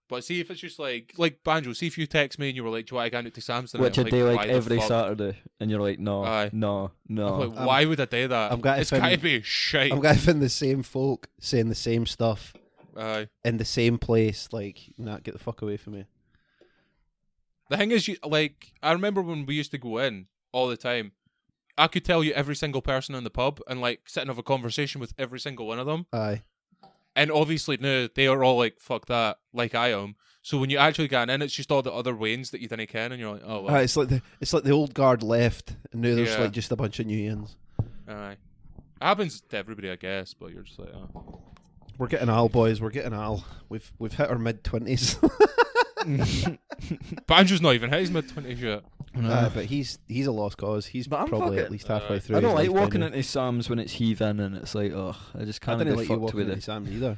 But see if it's just like Banjo. See if you text me and you were like, "Do you want to go out to Sam's tonight?" Which I I'm do "Why like the every fuck?" Saturday, and you're like, no, Aye. no. I'm like, why would I do that? It's gotta be shite. I'm getting the same folk saying the same stuff Aye. in the same place. Like, nah, get the fuck away from me. The thing is, I remember when we used to go in all the time. I could tell you every single person in the pub and like sit and have a conversation with every single one of them. Aye. And obviously now they are all like, fuck that, like I am. So when you actually get in, it's just all the other Waynes that you didn't ken, and you're like, oh well. Aye, it's like the old guard left, and now there's Yeah. like just a bunch of new ones. Aye. It happens to everybody, I guess, but you're just like, oh. We're getting Al, boys. We're getting Al. We've hit our mid-20s. Banjo's not even hit his mid-20s yet. But he's a lost cause. He's But I'm probably at fucking- least halfway through. I don't his like life walking by now. into Sam's when it's heaving, and it's like, oh, I just I can't didn't be like you fucked walking with into it. Sam's either.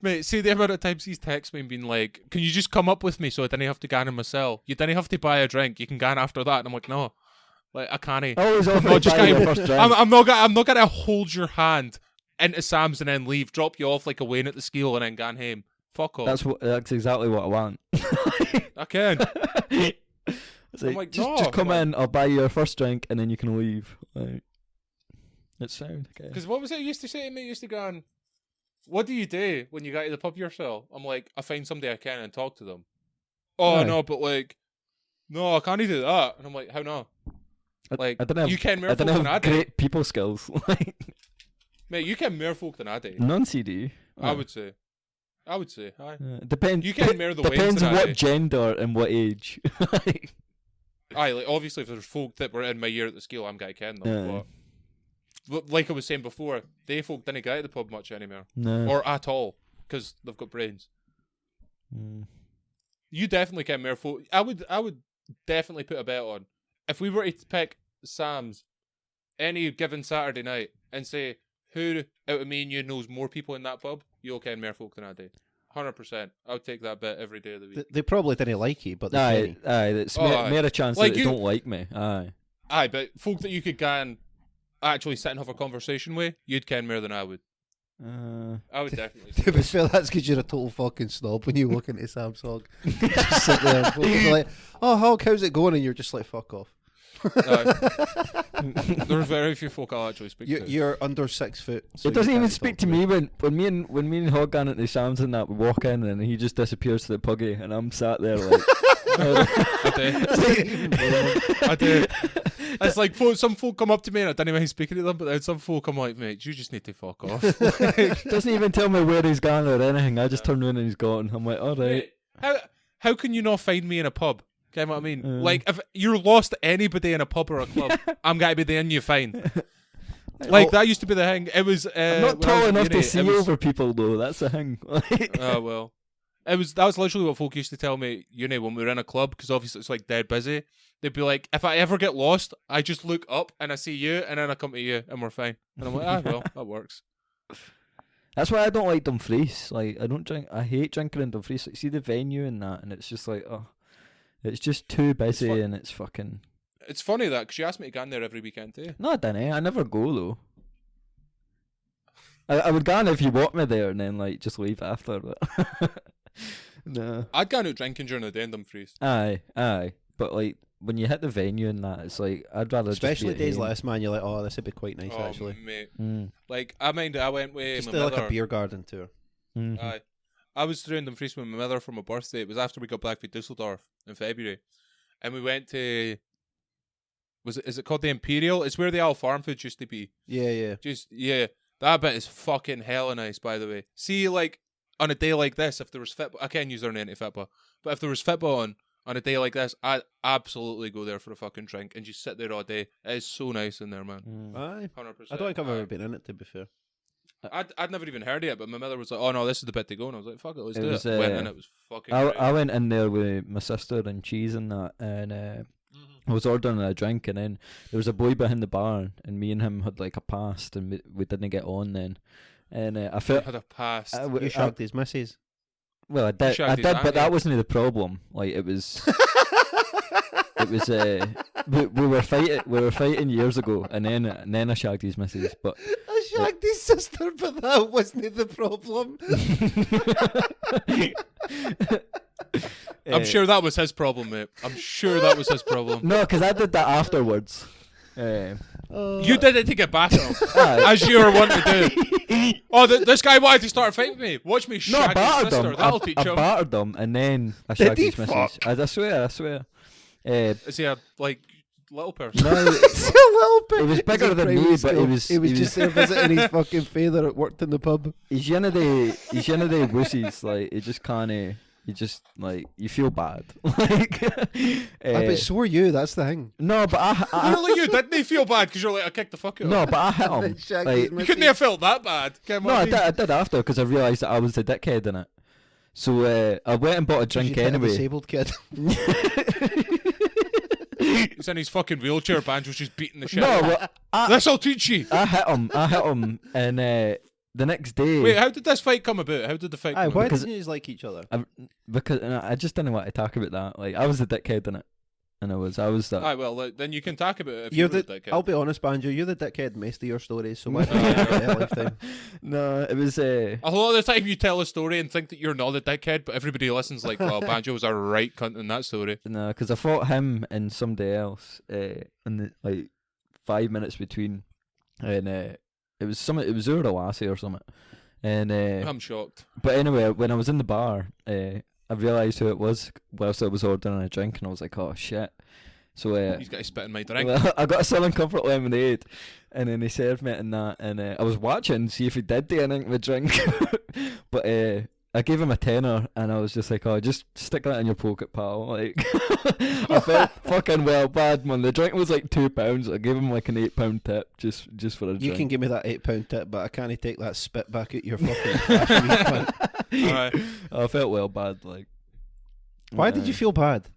Mate, see the amount of times he's texted me and been like, "Can you just come up with me so I didn't have to go in myself? You didn't have to buy a drink. You can go in after that." And I'm like, "No, like I can't." Always offer No, to just buy can't- your first drink. I'm not gonna hold your hand into Sam's and then leave, drop you off like a Wayne at the scale, and then go home. Fuck off. That's exactly what I want. I can. It's I'm like, like, just no, come like- in, I'll buy you your first drink, and then you can leave. Like, it's sound okay. Because what was it you used to say to me? You used to go on, "What do you do when you get to the pub yourself?" I'm like, "I find somebody I can and talk to them." Oh Aye. no, but like, no, I can't do that. And I'm like, "How no?" Like, I don't have, you can more I folk don't than I have do. great people skills. Like, Mate, you can more folk than I do. non-CD. I would say. Aye. Depends. You can mirror the Waynes Depends than on I what do. gender and what age. Like, Aye, like obviously if there's folk that were in my year at the scale, I'm gonna ken them. Aye. But like I was saying before, they folk didn't get to the pub much anymore, no. or at all, because they've got brains. Mm. You definitely can more folk. I would definitely put a bet on if we were to pick Sam's any given Saturday night and say who out of me and you knows more people in that pub, you'll ken more folk than I do. 100%. I would take that bet every day of the week. They probably didn't like you, but they Aye, didn't. aye. It's Oh, more, aye. more a chance Like that they you- don't like me. Aye. Aye, but folk that you could go and actually sit and have a conversation with, you'd ken more than I would. I would definitely say To be fair, that's because you're a total fucking snob when you walk into Samsung. Just sit there and folk will be like, "Oh, how's it going?" And you're just like, "Fuck off." There's very few folk I'll actually speak to. You're under 6 foot. so It doesn't you even can't speak talk to me when me and Hog gone into Sam's and that, we walk in and he just disappears to the puggy and I'm sat there like I do. It's like some folk come up to me and I don't even speaking to them, but then some folk I'm like, "Mate, you just need to fuck off." doesn't even tell me where he's gone or anything. I just turn around and he's gone. I'm like, all right. Mate, how can you not find me in a pub? Get what I mean? Like, If you're lost to anybody in a pub or a club, I'm gonna be the one you find. Like that used to be the thing. It was. I'm not when I was tall at enough uni, to see it was- over people though. That's the thing. Like, Oh well. That was literally what folk used to tell me, when we were in a club, because obviously it's like dead busy. They'd be like, if I ever get lost, I just look up and I see you, and then I come to you, and we're fine. And I'm like, well, that works. that's why I don't like Dumfries. Like, I don't drink. I hate drinking in Dumfries. Like, see the venue and that, and it's just like, oh, it's just too busy fun. and it's fucking. It's funny that because you asked me to go in there every weekend too. No, I didn't. I never go though. I would go in if you walk me there and then like just leave after. But no. I'd go out drinking during the day in Dumfries. Aye. But like when you hit the venue and that, it's like I'd rather Especially just be at days home. like this, man. You're like, "Oh, this would be quite nice, Oh actually." mate, Mm. like I went with Just my do mother. like a beer garden tour. Mhm. Aye. I was through in Dumfries with my mother for my birthday. It was after we got back from Dusseldorf in February, and we went to. Is it called the Imperial? It's where the Al Farm Foods used to be. Yeah. That bit is fucking hella nice, by the way. See, like on a day like this, if there was football, I can't use their name to football, but if there was football on a day like this, I'd absolutely go there for a fucking drink and just sit there all day. It is so nice in there, man. Mm. Aye. 100%. I don't think I've ever been in it, to be fair. I'd never even heard of it, but my mother was like, "Oh no, this is the bit to go," and I was like, "Fuck it, let's It do was, it." Went in, it was fucking. I great. went in there with my sister and cheese and that, and I was ordering a drink, and then there was a boy behind the bar, and me and him had like a past, and we didn't get on then, and I I felt had a past. You shagged his missus. well, I did, shagged his but auntie. that wasn't the problem. Like it was, it was. We were fighting years ago, and then I shagged his missus, but. I shagged his sister, but that wasn't the problem. I'm sure that was his problem, mate. I'm sure that was his problem. No, because I did that afterwards. You did it to get back at him, Aye. as you were wanting to do. Oh, this guy wanted to start a fight with me. Watch me No, I shag his battered sister. him. That'll teach I him. battered them, and then I Did shagged he his missus. fuck? I swear. Is he a little person? No, It's a little bit. It was He's bigger in than primary me, but school. he was just there visiting his fucking father that worked in the pub. he's one of the wussies. Like it just kinda, you just like you feel bad. Like, But so are you. That's the thing. no, but I Literally, you didn't he feel bad because you're like, I kicked the fuck out of him. no, but I hit him. Shagged Like, his You missus. couldn't have felt that bad. Come no, on, I did after because I realised that I was the dickhead in it. So I went and bought a drink You'd hit a anyway. disabled kid. He's in his fucking wheelchair. Banjo's just beating the shit. No, out of him. well, This'll teach you. I hit him, and the next day. Wait, how did this fight come about? How did the fight Aye, come why about? Because- didn't you like each other? Because I just didn't want to talk about that. Like I was the dickhead in it, and I was that. Aye, well, then you can talk about it if You're you're the. the I'll dickhead. be honest, Banjo. You're the dickhead most of your stories. So why don't you have a lifetime? No, it was. A lot of the time you tell a story and think that you're not the dickhead, but everybody listens like, well, Banjo was a right cunt in that story. No, because I fought him and somebody else in the like 5 minutes between, and it was something. It was over a lassie or something, and I'm shocked. but anyway, when I was in the bar, I realised who it was whilst I was ordering a drink, and I was like, oh shit. So He's got to spit in my drink. well, I got a Southern Comfort lemonade, and then he served me it and that, and I was watching to see if he did do anything with drink, but I gave him a tenner, and I was just like, oh, just stick that in your pocket, pal. Like, I felt fucking well bad, man. The drink was like £2. I gave him like an £8 tip just for a drink. You can give me that £8 tip, but I can't take that spit back at your fucking trash, you cunt. Aye. I felt well bad, like. Why did you feel bad?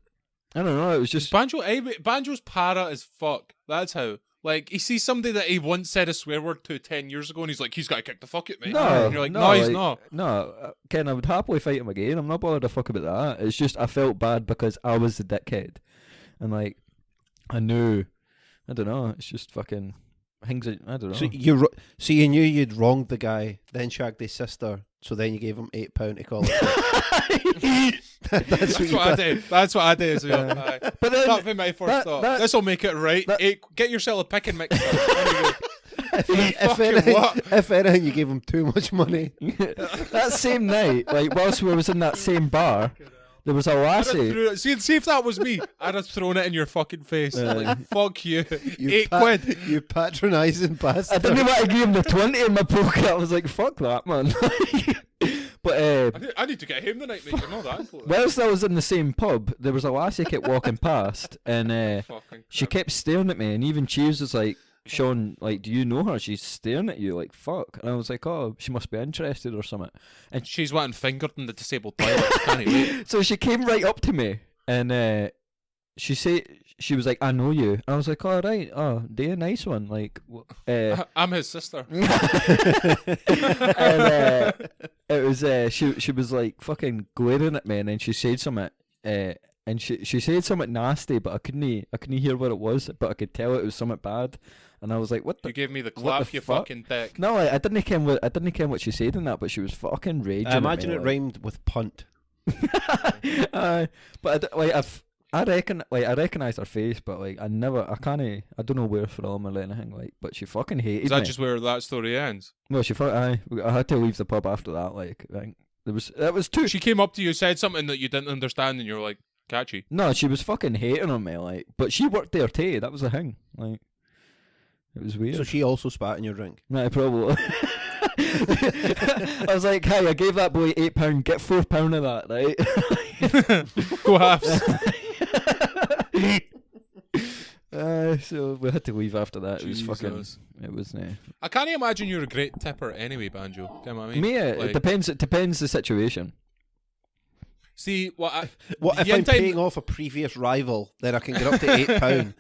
I don't know. It was just Banjo's para as fuck. That's how. Like, he sees somebody that he once said a swear word to 10 years ago, and he's like, he's got to kick the fuck at me. no. And you're like, no, he's like, not. No, Ken, I would happily fight him again. I'm not bothered to fuck about that. It's just I felt bad because I was the dickhead, and like I knew. I don't know. It's just fucking things. I don't know. So you knew you'd wronged the guy, then shagged his sister, so then you gave him £8 to call it. That's That's what you what I did. did. That's what I did as well. Aye. But then That'd be my first thought. that- This'll make it right. that- Get yourself a pick and mix. There you go. If Fucking anything, what? if anything, you gave him too much money. that same night, like whilst we was in that same bar, there was a I'd have lassie. threw it- See if that was me, I'd have thrown it in your fucking face. Like, fuck you. You £8. You patronising I bastard. didn't want to give him the 20 in my pocket. I was like, fuck that, man. But I need to get him tonight, mate. You're not that important. whilst I was in the same pub, there was a lassie kept walking past, and Fucking she kept staring at me, and even Cheese was like, Sean, like, do you know her? She's staring at you, like, fuck. And I was like, oh, she must be interested or something. And She's wanting fingered in the disabled toilet. Can't he wait? so she came right up to me, and she was like, I know you. And I was like, oh, right, oh, dear, nice one. Like, I'm his sister. and it was she was like fucking glaring at me, and then she said something, and she said something nasty, but I couldn't hear what it was, but I could tell it was something bad, and I was like, what the. You gave me the what clap, the you fuck? fucking dick. No, I didn't care what she said in that, but she was fucking raging. I imagine at it me, rhymed with punt. but I recognise her face, but like I don't know where from or anything, like, but she fucking hated Is that me. just where that story ends? Well, I had to leave the pub after that. Like, I think that was too. She came up to you, said something that you didn't understand, and you were like, catchy. No, she was fucking hating on me, like, but she worked there too. That was the thing. Like, it was weird. So she also spat in your drink. Right, probably. I was like, hey, I gave that boy £8. Get £4 of that, right? Go halves. So we had to leave after that. It was fucking. Jesus. It was. I can't imagine you're a great tipper anyway, Banjo. You know what I mean? Me, Like- it depends. It depends the situation. See, What the if I'm time- paying off a previous rival? Then I can get up to £8.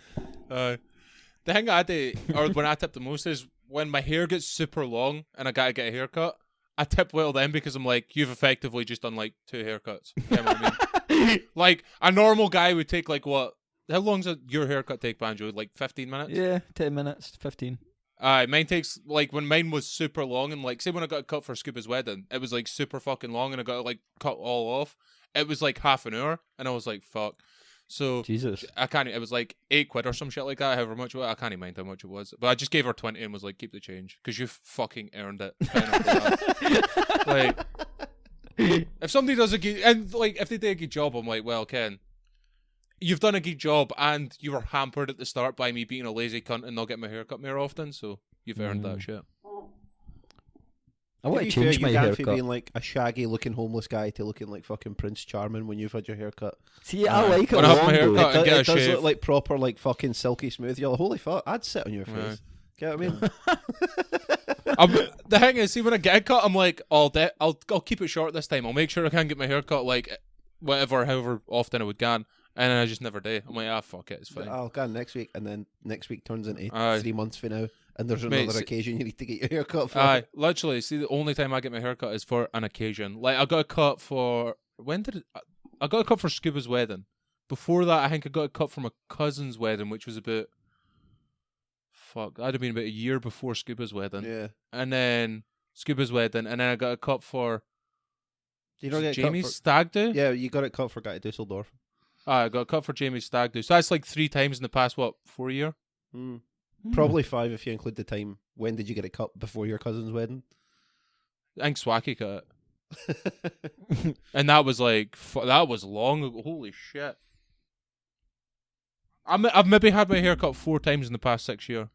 the thing I do, or when I tip the most, is when my hair gets super long and I gotta get a haircut. I tip well then because I'm like, you've effectively just done like 2 haircuts. You know what I mean? Like a normal guy would take like what? How long does your haircut take, Banjo? Like 15 minutes? Yeah, 10 minutes, 15. Mine takes like when mine was super long and like say when I got a cut for Scuba's wedding, it was like super fucking long and I got like cut all off. It was like half an hour and I was like, fuck. So Jesus. I can't. It was like £8 or some shit like that. However much it was. I can't even mind how much it was. But I just gave her 20 and was like, keep the change because you fucking earned it. Like, if somebody does a good and like if they do a good job, I'm like, well, Ken, you've done a good job and you were hampered at the start by me being a lazy cunt and not getting my hair cut more often. So you've earned that shit. I want to be fair, change my you gone haircut. from being like a shaggy looking homeless guy to looking like fucking Prince Charming when you've had your haircut. See, I like it When I have long my though. haircut- and get a It does shave. look like proper like fucking silky smooth. You're like, holy fuck, I'd sit on your face. Get what I mean? The thing is, see, when I get a cut, I'm like, I'll keep it short this time. I'll make sure I can get my hair cut like however often I would can. And then I just never do. I'm like, fuck it, it's fine. I'll go next week, and then next week turns into Aye. 3 months from now, and there's Mate, another see- occasion you need to get your haircut for. Aye, literally. See, the only time I get my haircut is for an occasion. Like, I got a cut for I got a cut for Scuba's wedding. Before that, I think I got a cut for my cousin's wedding, which was about that'd have been about a year before Scuba's wedding. Yeah. And then Scuba's wedding, and then I got a cut for Do you not get Jamie's cut for? stag do. Yeah, you got it cut for Guy Dusseldorf. I got a cut for Jamie's stag do. So that's like 3 times in the past 4 years. Probably 5 if you include the time. When did you get it cut before your cousin's wedding? I think Swacky cut it. And that was like, that was long ago. Holy shit. I've maybe had my hair cut 4 times in the past 6 years.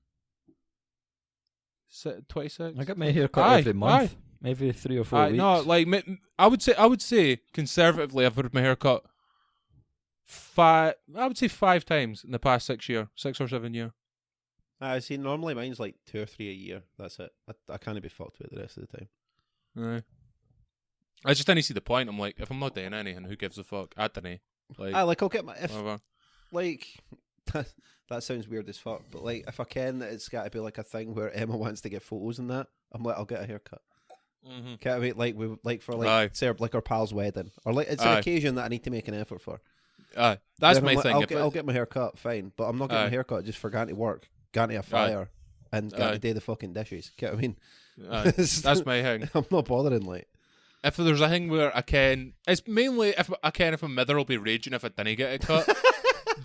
26? I get my hair cut Aye, every month. aye. Maybe 3 or 4 weeks. No, like, I would say conservatively, I've had my hair cut 5 times in the past 6 years. 6 or 7 years. I see. Normally mine's like 2 or 3 a year. That's it. I can't be fucked with the rest of the time. Aye. I just didn't see the point. I'm like, if I'm not doing anything, who gives a fuck? I don't know. Like, I'll get my whatever. like. That sounds weird as fuck, but like if I can, it's got to be like a thing where Emma wants to get photos and that. I'm like, I'll get a haircut. Mm-hmm. Can't wait, like for Aye. say like our pal's wedding, or like it's an Aye. occasion that I need to make an effort for. That's Then I'm my like, thing. I'll get my hair cut, fine, but I'm not getting Aye. my hair cut just for going to work, going to a fire, and going Aye. to do the fucking dishes. Get what I mean? That's my thing. I'm not bothering. Like, If there's a thing where I can, it's mainly if my mother will be raging if I didn't get it cut,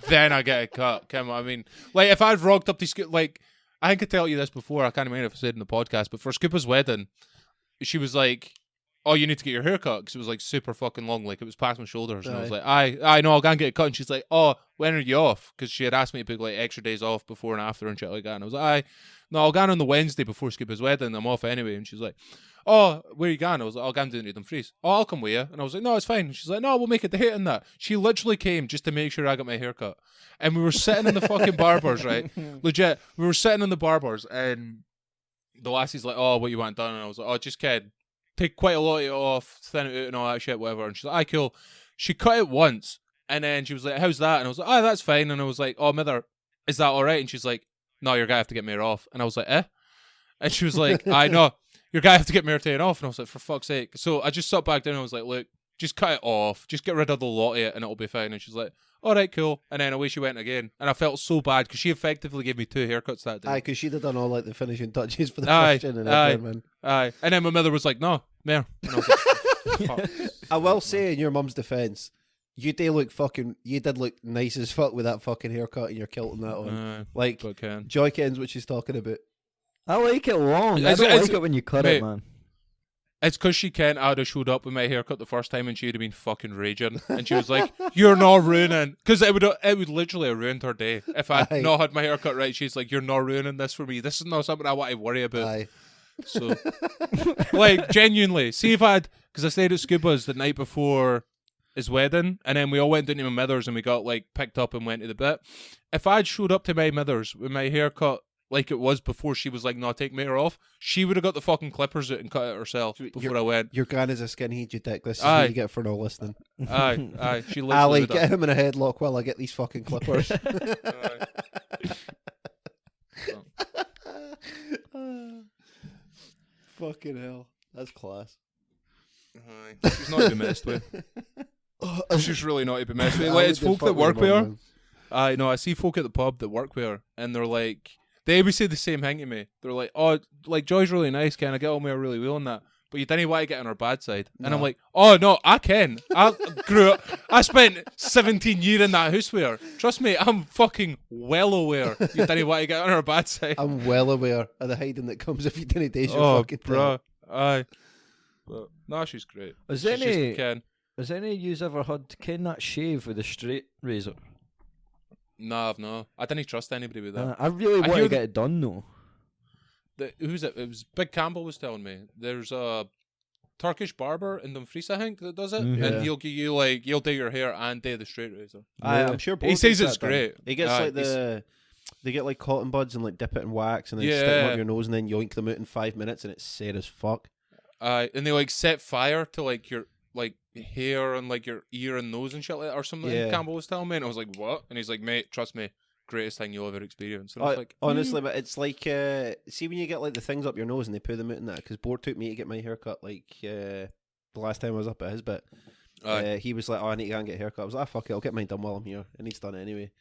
then I get it cut. Come on, I mean, like if I'd rocked up to like, I think I tell you this before. I can't remember if I said it in the podcast, but for Scuba's wedding, she was like, "Oh, you need to get your hair cut," because it was like super fucking long, like it was past my shoulders, and I was like, "I know, I'll go and get it cut." And she's like, "Oh, when are you off?" Because she had asked me to book like extra days off before and after and shit like that, and I was like, "No, I'll go on the Wednesday before Scuba's wedding. I'm off anyway." And she's like, "Oh, where are you going?" I was like, "I'll go down to Dumfries." "Oh, I'll come with you." And I was like, "No, it's fine." And she's like, "No, we'll make it the hit in that." She literally came just to make sure I got my hair cut. And we were sitting in the fucking barbers, right? Legit. We were sitting in the barbers and the lassie's like, "Oh, what you want done?" And I was like, "Oh, just kid. Take quite a lot of it off, thin it out and all that shit, whatever." And she's like, "Aye, cool." She cut it once and then she was like, "How's that?" And I was like, "Oh, that's fine." And I was like, "Oh, mother, is that alright?" And she's like, "No, you're gonna have to get my hair off." And I was like, "Eh?" And she was like, "I know. You're gonna have to get my hair taken off." And I was like, "For fuck's sake." So I just sat back down and I was like, "Look, just cut it off. Just get rid of the lot of it and it'll be fine." And she's like, "Alright, cool." And then away she went again. And I felt so bad because she effectively gave me 2 haircuts that day. Aye, because she'd have done all like the finishing touches for the Aye, first and aye. everything, man. Aye. And then my mother was like, "No, more." And I was like, "Fuck." I will say, in your mum's defence, you did look nice as fuck with that fucking haircut and your kilt and that on. Like, But can. Joy kens what she's talking about. I like it long. I It's- don't it's- like it when you cut mate, it, man. It's because she can't. I'd have showed up with my haircut the first time and she'd have been fucking raging. And she was like, "You're not ruining." Because it would literally have ruined her day. If I'd Aye. not had my haircut right, she's like, "You're not ruining this for me. This is not something I want to worry about." Aye. So, like, genuinely, see if because I stayed at Scuba's the night before his wedding, and then we all went down to my mother's and we got like picked up and went to the bit. If I'd showed up to my mother's with my hair cut like it was before she was like, no, take my hair off, she would have got the fucking clippers out and cut it herself before I went. Your gran is a skinhead, you dick. This is what you get for not listening. Aye. She literally Ali, get him in a headlock while I get these fucking clippers. Fucking hell. That's class. Aye. She's not to be messed with. She's really not to be messed with. Like, it's folk that work with her. I know, I see folk at the pub that work with her, and they're like, they always say the same thing to me. They're like, oh, like, Joy's really nice, can I get on with her really well on that? But you didn't want to get on her bad side. And I'm like, oh, no, I can. I grew up, I spent 17 years in that house with her. Trust me, I'm fucking well aware you didn't want to get on her bad side. I'm well aware of the hiding that comes if you didn't dash your fucking bro. Aye. But, no, she's great. Has any of you ever had Ken that shave with a straight razor? No, I've no. I didn't trust anybody with that. I really want to get it done though. Who's it? It was Big Campbell was telling me. There's a Turkish barber in Dumfries, I think, that does it, and he'll give you like he'll do your hair and do the straight razor. I'm sure. He says it's great. He gets like they get like cotton buds and like dip it in wax and then stick them up your nose and then yoink them out in 5 minutes and it's sad as fuck. And they like set fire to like your like hair and like your ear and nose and shit like that or something. Campbell was telling me, and I was like, "What?" And he's like, "Mate, trust me, greatest thing you'll ever experience." And I was like, honestly, but it's like see when you get like the things up your nose and they put them out in that, because Bort took me to get my hair cut like the last time I was up at his bit. He was like, "Oh, I need to go and get a haircut." I was like, "Fuck it, I'll get mine done while I'm here," and he's done it anyway.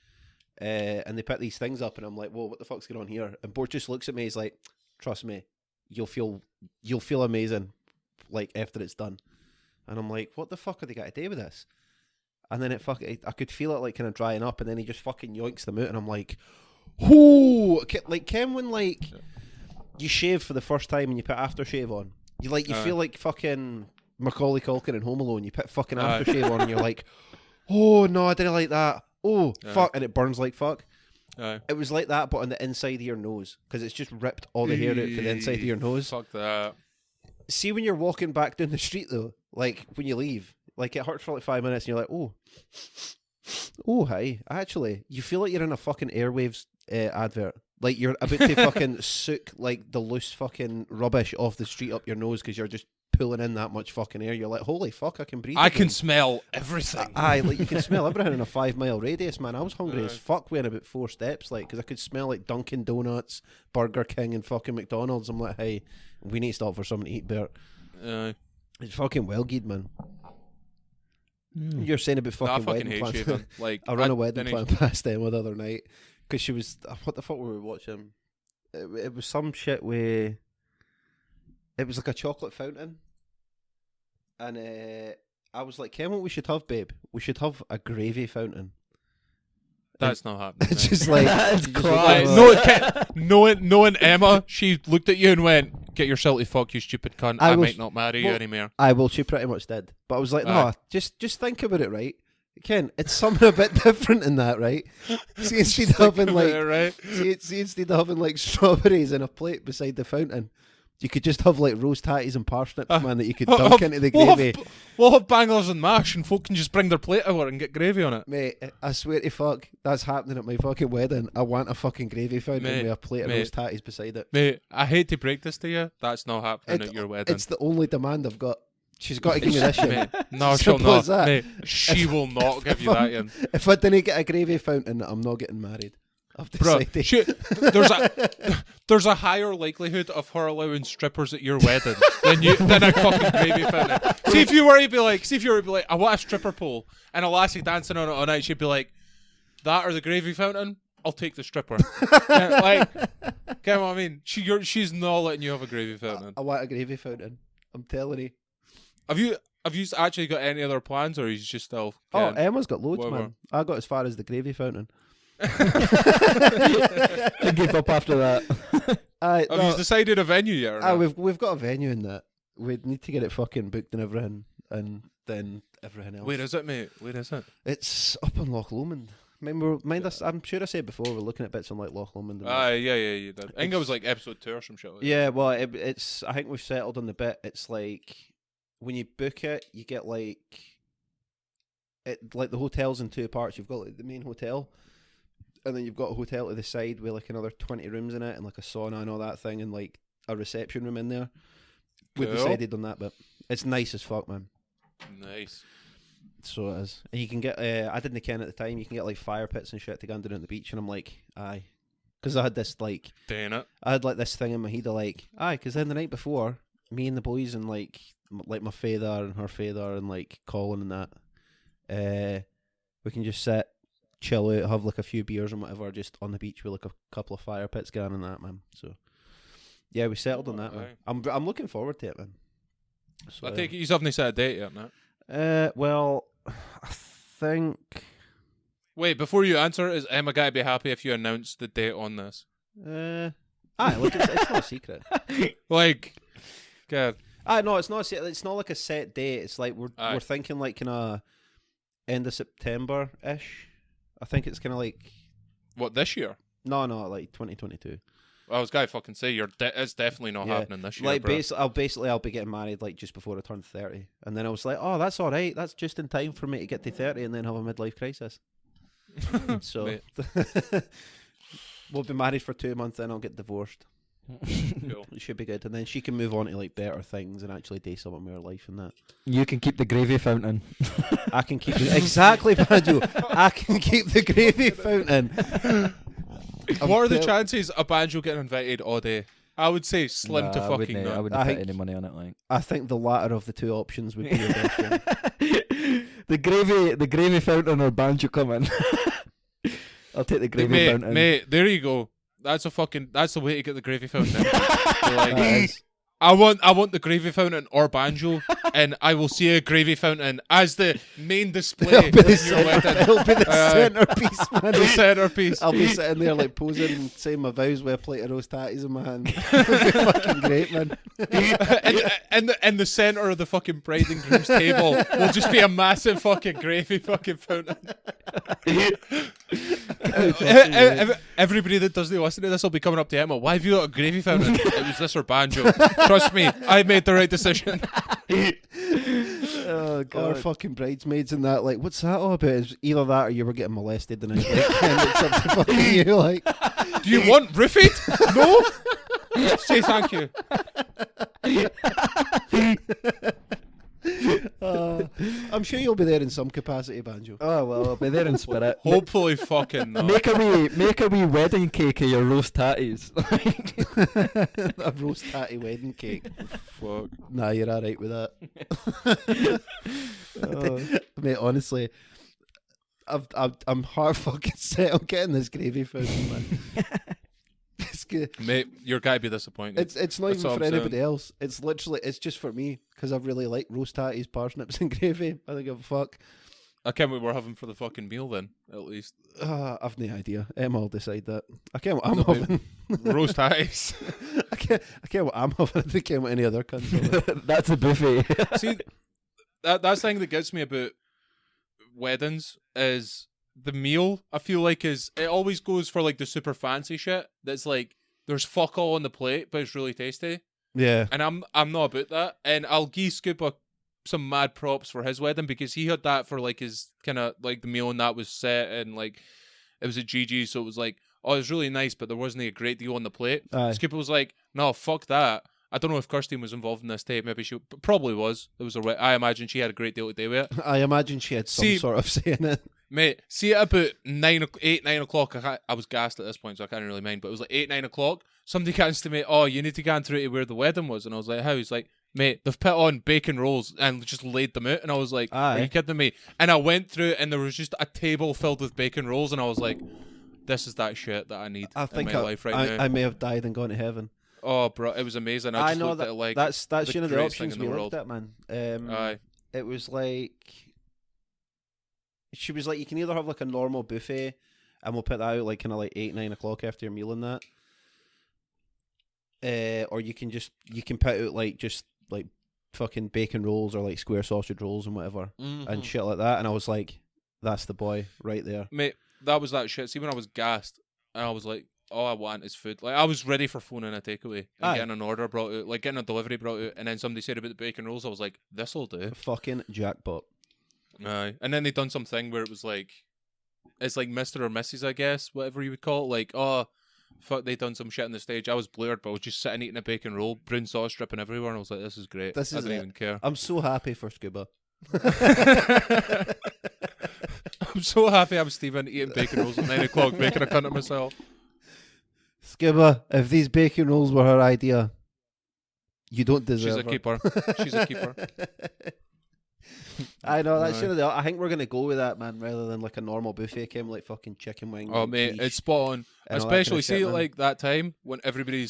And they put these things up, and I'm like, "Whoa, what the fuck's going on here?" And Bort just looks at me. He's like, "Trust me, you'll feel amazing, like after it's done." And I'm like, "What the fuck are they got to do with this?" And then I could feel it like kind of drying up, and then he just fucking yoinks them out, and I'm like, "Whoo!" Like Ken, when like you shave for the first time and you put aftershave on, you feel like fucking Macaulay Culkin in Home Alone. You put fucking aftershave on, and you're like, "Oh no, I didn't like that. Oh fuck," and it burns like fuck. It was like that, but on the inside of your nose, because it's just ripped all the hair out for the inside of your nose. Fuck that. See, when you're walking back down the street though, like when you leave, like it hurts for like 5 minutes, and you're like, oh, hi. Actually, you feel like you're in a fucking Airwaves advert. Like you're about to fucking soak like the loose fucking rubbish off the street up your nose because you're just pulling in that much fucking air. You're like, holy fuck, I can breathe. I can smell everything. Like you can smell everything in a 5 mile radius, man. I was hungry as fuck within about 4 steps, like, because I could smell like Dunkin' Donuts, Burger King, and fucking McDonald's. I'm like, hey, we need to stop for something to eat, Bert. It's fucking well good, man. You're saying about fucking wedding plans. Like, I ran a wedding plan past them the other night because she was, what the fuck were we watching? It was some shit where it was like a chocolate fountain, and I was like, "Ken, what we should have, babe? We should have a gravy fountain." That's not happening. It's just like, knowing Emma, she looked at you and went, "Get yourself to fuck, you stupid cunt. I might not marry you anymore." She pretty much did. But I was like, no, just think about it, right? Ken, it's something a bit different in that, right? See, instead of having like, see, instead of having like strawberries in a plate beside the fountain, you could just have like roast tatties and parsnips, man, that you could dunk into the gravy. We'll have bangers and mash, and folk can just bring their plate over and get gravy on it. Mate, I swear to fuck, that's happening at my fucking wedding. I want a fucking gravy fountain with a plate of roast tatties beside it. Mate, I hate to break this to you, that's not happening at your wedding. It's the only demand I've got. She's got to give me this shit. Mate, no, she'll not. Mate, she will not give you that. Ian. If I didn't get a gravy fountain, I'm not getting married. Bro, there's a higher likelihood of her allowing strippers at your wedding than a fucking gravy fountain. See if you were to be like, I want a stripper pole and a lassie dancing on it all night. She'd be like, that or the gravy fountain. I'll take the stripper. Like, get what I mean? She's not letting you have a gravy fountain. I want a gravy fountain. I'm telling you. Have you actually got any other plans, or he's just still? Emma's got loads, man. I got as far as the gravy fountain. I gave up after that. Have you decided a venue yet? Or not? We've got a venue in that. We need to get it fucking booked and everything, and then everything else. Where is it, mate? Where is it? It's up in Loch Lomond. I'm sure I said before we're looking at bits on like Loch Lomond. Yeah, you did. I think it was like episode 2 or some shit. Like yeah, well, it's. I think we've settled on the bit. It's like when you book it, you get like like the hotel's in two parts. You've got like the main hotel, and then you've got a hotel to the side with like another 20 rooms in it, and like a sauna and all that thing, and like a reception room in there. We Cool. decided on that, but it's nice as fuck, man. Nice. So it is. And you can get, I didn't ken at the time, you can get like fire pits and shit to go and do it on the beach, and I'm like, aye. Because I had this like, Dang it. I had like this thing in my head of like, aye, because then the night before, me and the boys and like my father and her father and like Colin and that, we can just sit, chill out, have like a few beers and whatever, just on the beach with like a couple of fire pits going and that, man. So yeah, we settled on that, man. I'm looking forward to it, man. So, I take it you haven't set a date yet, no? well, I think. Wait, before you answer, is Emma going to be happy if you announce the date on this? Look, it's not a secret. Like, God. No, it's not. It's not like a set date. It's like we're thinking like kind of end of September ish. I think it's kind of like What, this year? no, like 2022. I was going to fucking say, it's definitely not happening this year, Like bro. I'll be getting married like just before I turn 30, and then I was like, oh, that's all right. That's just in time for me to get to 30 and then have a midlife crisis. So Mate. we'll be married for 2 months, then I'll get divorced. Cool. It should be good, and then she can move on to like better things and actually do something with her life and that. You can keep the gravy fountain. I can keep exactly, Banjo. I can keep the gravy fountain. What are the chances of Banjo getting invited all day? I would say slim to fucking I none. wouldn't I put think- any money on it. Like I think the latter of the two options would be the best one. the gravy fountain or banjo coming. I'll take the gravy fountain. Mate, there you go. That's the way to get the gravy fountain. You're like, That is. I want the gravy fountain or banjo, and I will see a gravy fountain as the main display It'll be the in your wedding. It'll be the centerpiece, man. The centerpiece. I'll be sitting there like posing, saying my vows with a plate of roast tatties in my hand. It'll be fucking great, man. and the center of the fucking bride and groom's table will just be a massive fucking gravy fucking fountain. Everybody that doesn't listen to this will be coming up to Emma. Why have you got a gravy fountain? It was this or banjo. Trust me, I made the right decision. Oh god, our fucking bridesmaids and that. Like, what's that all about? It's either that or you were getting molested the night. And it's up to fucking you. Like, Do you want roofied? No. Say thank you. I'm sure you'll be there in some capacity, Banjo. Oh well, I'll be there in spirit. Hopefully, fucking not. Make a wee wedding cake of your roast tatties. A roast tatty wedding cake. Fuck. Nah, you're alright with that. Mate, honestly, I'm hard fucking set on getting this gravy fountain, man. It's good. Mate, you're gonna be disappointed. It's not That's even all for I'm anybody else. It's literally, it's just for me because I really like roast tatties, parsnips, and gravy. I don't give a fuck. I can't wait we're having for the fucking meal then, at least. I've no idea. Emma will decide that. I can't what I'm No, having. Roast tatties. I can't what I'm having. I don't care what any other cunts. That's a buffet. See, that's the thing that gets me about weddings is the meal. I feel like it always goes for like the super fancy shit. That's like there's fuck all on the plate, but it's really tasty. Yeah. And I'm not about that. And I'll give Scoop some mad props for his wedding because he had that for like his kind of like the meal and that was set and like it was at GG, so it was like, oh, it was really nice, but there wasn't a great deal on the plate. Aye. Scoop was like, no, fuck that. I don't know if Kirsten was involved in this tape. Maybe she probably was. It was I imagine she had a great deal to do with it. I imagine she had some sort of say in it. Mate, see at about 9 o'clock, I was gassed at this point, so I can't really mind, but it was like 8, 9 o'clock. Somebody comes to me, oh, you need to go through to where the wedding was. And I was like, how? He's like, mate, they've put on bacon rolls and just laid them out. And I was like, Aye. are you kidding me? And I went through it and there was just a table filled with bacon rolls. And I was like, this is that shit that I need I think in my life right now. I may have died and gone to heaven. Oh, bro, it was amazing. I just know looked that. at it like that's the you know the greatest thing options in we the looked world. at, man. Aye. It was like she was like, you can either have like a normal buffet, and we'll put that out like kind of like 8, 9 o'clock after your meal and that, or you can put out like just like fucking bacon rolls or like square sausage rolls and whatever and shit like that. And I was like, that's the boy right there. Mate, that was that shit. See, when I was gassed, and I was like, all I want is food. Like, I was ready for phoning a takeaway and Aye. getting an order brought out, like getting a delivery brought out, and then somebody said about the bacon rolls. I was like, this'll do. Fucking jackpot. Aye. And then they done something where it was like, it's like Mr. or Mrs. I guess, whatever you would call it. Like, oh, fuck, they done some shit on the stage. I was blurred, but I was just sitting eating a bacon roll, brown sauce dripping everywhere, and I was like, this is great. This I is didn't it. even care. I'm so happy for Scuba. I'm so happy I'm Stephen eating bacon rolls at 9 o'clock, making a cunt of myself. Scuba, if these bacon rolls were her idea, you don't deserve She's a her. keeper. She's a keeper. I know, that's Aye. should have. I think we're gonna go with that, man, rather than like a normal buffet came like fucking chicken wings. Oh and mate, quiche it's spot on. and all that Especially kinda shit, see man. like that time when everybody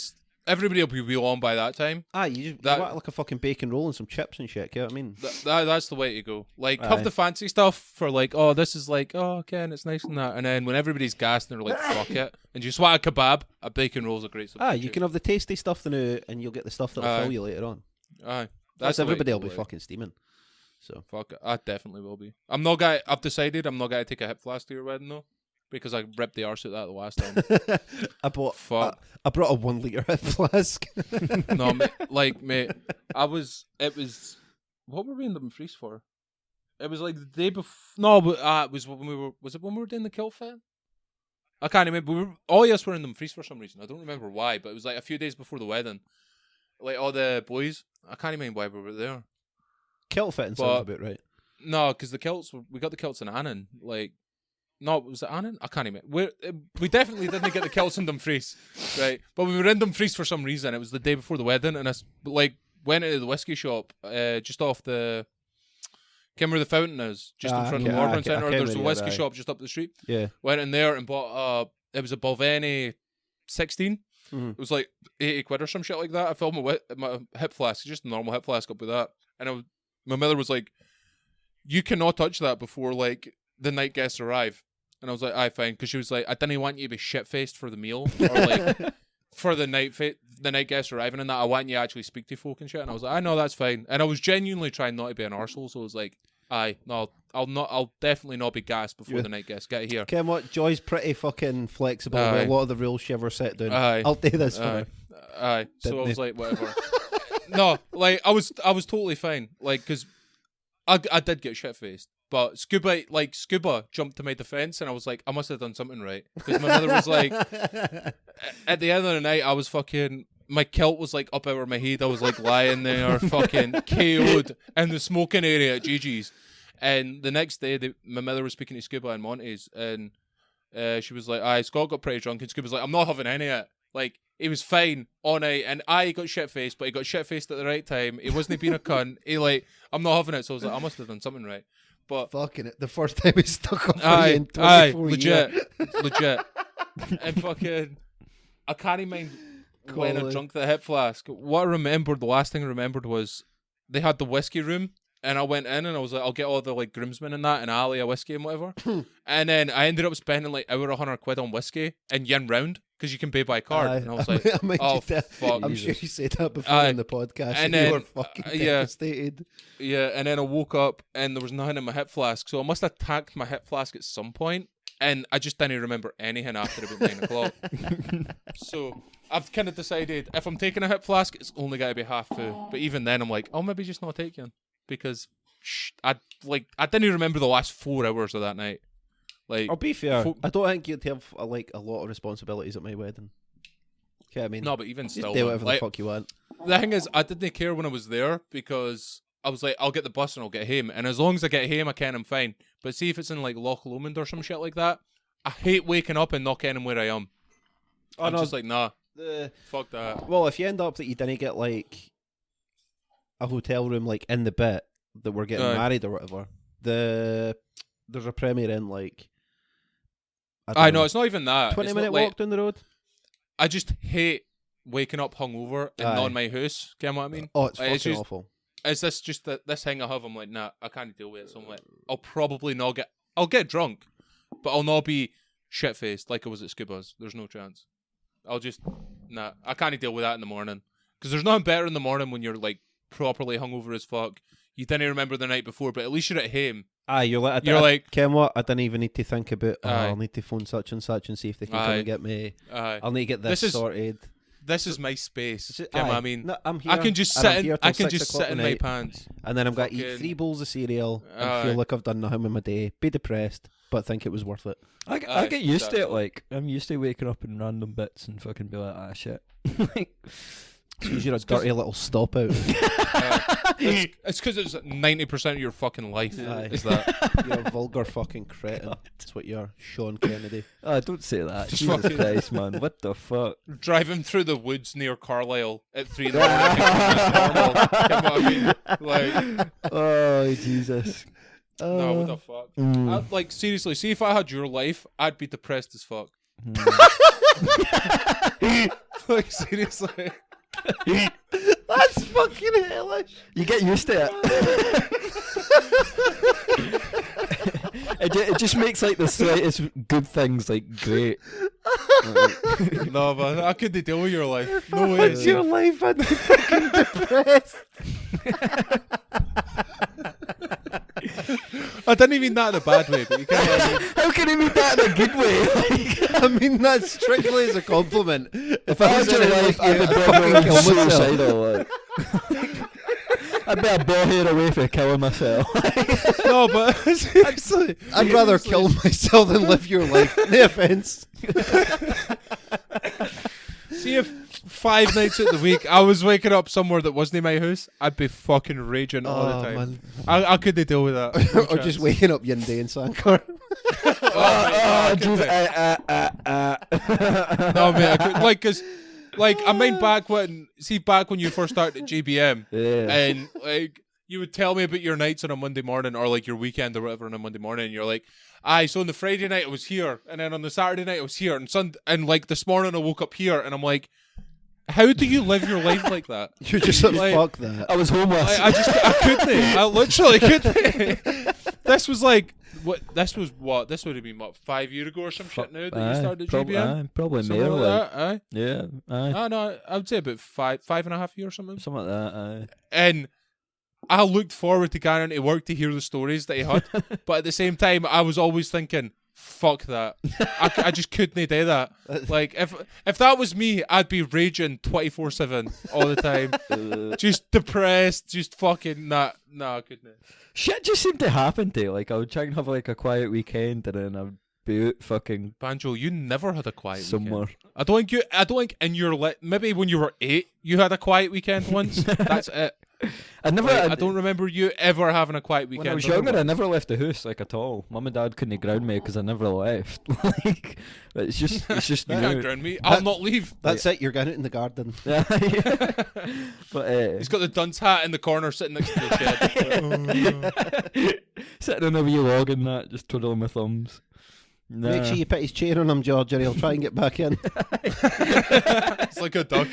will be real on by that time. You just that- want like a fucking bacon roll and some chips and shit. You know what I mean? That's the way to go. Like Aye. have the fancy stuff for like, oh, this is like, oh, okay, and it's nice and that. And then when everybody's gassed and they're like, fuck it, and you just want a kebab, a bacon roll's a great substitute. You can have the tasty stuff now, and you'll get the stuff that'll Aye. fill you later on. Aye, That's the way to everybody will go, be like. fucking steaming. So Fuck it. I definitely will be. I've decided I'm not gonna take a hip flask to your wedding though, because I ripped the arse out of that the last time. I bought. Fuck. I brought a 1 litre hip flask. No, mate, mate, it was, what were we in Dumfries for? It was like the day before, no, but it was when we were doing the kilt fit? I can't remember, all of us were in Dumfries for some reason, I don't remember why, but it was like a few days before the wedding, like all the boys, I can't remember why we were there. Kilt fitting sounds about right. No, because we got the kilts in Annan, like, no, was it Annan? I can't remember. We definitely didn't get the kilts in Dumfries, right? But we were in Dumfries for some reason. It was the day before the wedding, and I went into the whiskey shop just off the. Can't remember the fountain is just in front of the Warband Centre. There's a whiskey shop just up the street. Yeah. Went in there and bought it was a Balvenie 16. Mhm. It was like 80 quid or some shit like that. I filled my hip flask, just a normal hip flask up with that, and my mother was like, "You cannot touch that before like the night guests arrive." And I was like, "Aye, fine," because she was like, "I didn't want you to be shit faced for the meal or like for the night guests arriving and that. I want you to actually speak to folk and shit." And I was like, "I know that's fine." And I was genuinely trying not to be an arsehole, so I was like, "Aye, no, I'll definitely not be gassed before the night guests get here." Ken, what? Joy's pretty fucking flexible with a lot of the rules she ever set down. Aye. I'll do this for Aye. her. Aye. So Didn't I was they? like, whatever. No, like I was totally fine. Like, because I did get shit faced, but Scuba jumped to my defense, and I was like, I must have done something right, because my mother was like, at the end of the night, I was fucking. My kilt was like up over my head. I was like lying there, fucking KO'd in the smoking area at Gigi's. And the next day, my mother was speaking to Scuba and Monty's, and she was like, "Aye, Scott got pretty drunk," and Scuba's like, "I'm not having any of it." Like, he was fine all night, and he got shit faced, but he got shit faced at the right time. He wasn't being a cunt. He like, I'm not having it. So I was like, I must have done something right. But Fucking it. The first time he stuck up for you aye, in 24 legit, years. legit, and fucking, I can't mind when I Golly. drunk the hip flask. What I remembered, the last thing I remembered was they had the whiskey room. And I went in and I was like, I'll get all the like groomsmen and that and Ali a whiskey and whatever. And then I ended up spending like over 100 quid on whiskey and yin round because you can pay by card. Aye. And I was like, I might oh just tell- fuck. I'm sure you said that before Aye. in the podcast. And And you then, were fucking yeah. devastated. Yeah, and then I woke up and there was nothing in my hip flask. So I must have tanked my hip flask at some point. And I just didn't remember anything after about 9 o'clock. So I've kind of decided if I'm taking a hip flask, it's only got to be half full. But even then, I'm like, I'll maybe just not take one because I didn't even remember the last 4 hours of that night. Like, I'll be fair. Fo- I don't think you'd have like a lot of responsibilities at my wedding. Okay, I mean, no, but even just still, do whatever like, the fuck you want. the thing is, I didn't care when I was there because I was like, I'll get the bus and I'll get home, and as long as I get home, I'm fine. But see if it's in like Loch Lomond or some shit like that, I hate waking up and not getting where I am. Oh, I'm no. just like, nah, The fuck that. Well, if you end up that you didn't get like a hotel room like in the bit that we're getting Aye. married or whatever, there's a premier in like I don't know it's not even that. 20-minute like, walk down the road. I just hate waking up hungover and Aye. not in my house. Get what I mean? Oh, it's Like, fucking it's just- awful. Is this just this thing I have? I'm like, nah, I can't deal with it. So I'm like, I'll probably not get. I'll get drunk, but I'll not be shit faced like I was at Scuba's. There's no chance. I'll just I can't deal with that in the morning because there's nothing better in the morning when you're like properly hungover as fuck. You didn't remember the night before, but at least you're at home. Aye, you're like, You're like, Ken, what? I didn't even need to think about. Aye. I'll need to phone such and such and see if they can come Aye. and get me. aye. I'll need to get this This is- sorted. this is my space. Is it- Get what I aye. mean? No, I'm here. I can just and I'm sit in. here I till can 6 just o'clock sit in at my night, pants. and then I'm going to eat fucking- 3 bowls of cereal and Aye. feel like I've done nothing with my day. Be depressed, but think it was worth it. I Aye, get used to it. exactly. Like I'm used to waking up in random bits and fucking be like, shit. Like, Because you're a dirty little stop out. It's because it's 90% of your fucking life. Aye. Is that? You're a vulgar fucking cretin. That's what you're, Sean Kennedy. oh, don't say that. Just Jesus fucking- Christ, man. What the fuck? Driving through the woods near Carlisle at 3 in the morning. It's normal. Get what I mean? Like, Oh, Jesus. no, what the fuck? I'd, like, seriously, see if I had your life, I'd be depressed as fuck. Like, seriously. That's fucking hellish. You get used to it. It just makes like the slightest good things like great. No, man, I couldn't deal with your life. No way. What's your life? I'd be fucking depressed. I didn't mean that in a bad way, but you can't. How can he mean that in a good way? Like, I mean, that's strictly as a compliment. If I I had was your in life, I'd be fucking borderline kill myself. suicidal. Like. I'd be a ball hair away from killing myself. No, but seriously, I'd rather kill myself than live your life. No offense. see if 5 nights of the week I was waking up somewhere that wasn't in my house, I'd be fucking raging all the time. Man. I couldn't deal with that. No Or just chance. waking up Yinde and Sankar. I couldn't. No, mate, I couldn't. Like, cause, like, I mean, back when you first started at GBM, Yeah. and like you would tell me about your nights on a Monday morning or like your weekend or whatever on a Monday morning, and you're like, aye, so on the Friday night I was here, and then on the Saturday night I was here, and like this morning I woke up here, and I'm like, how do you live your life like that? You're just like, Like- fuck that. I was homeless. I couldn't. I literally couldn't. This was like what? This would have been what 5 years ago or some shit now that you started at GBM. Probably Something more. like Like, that, aye. yeah, aye. No, I would say about 5.5 years or something. Something like that. Aye. And I looked forward to going into work to hear the stories that he had, but at the same time, I was always thinking, "Fuck that! I just couldn't do that." Like if that was me, I'd be raging 24/7 all the time, just depressed, just fucking nah, I couldn't. Shit just seemed to happen to you. Like I would try and have like a quiet weekend, and then I'd be out fucking Banjo, you never had a quiet somewhere. weekend. I don't think in your maybe when you were 8, you had a quiet weekend once. That's it. I never. Like, I don't remember you ever having a quiet weekend. When I was otherwise. younger, I never left the house like at all. Mum and Dad couldn't ground me because I never left. Like it's just You you can't know. ground me. I'll not leave. That's it. You're going out in the garden. Yeah. But He's got the dunce hat in the corner sitting next to the shed. sitting on a wee log and that, just twiddling my thumbs. Nah. Make sure you put his chair on him, George, or he'll try and get back in. It's like a duck.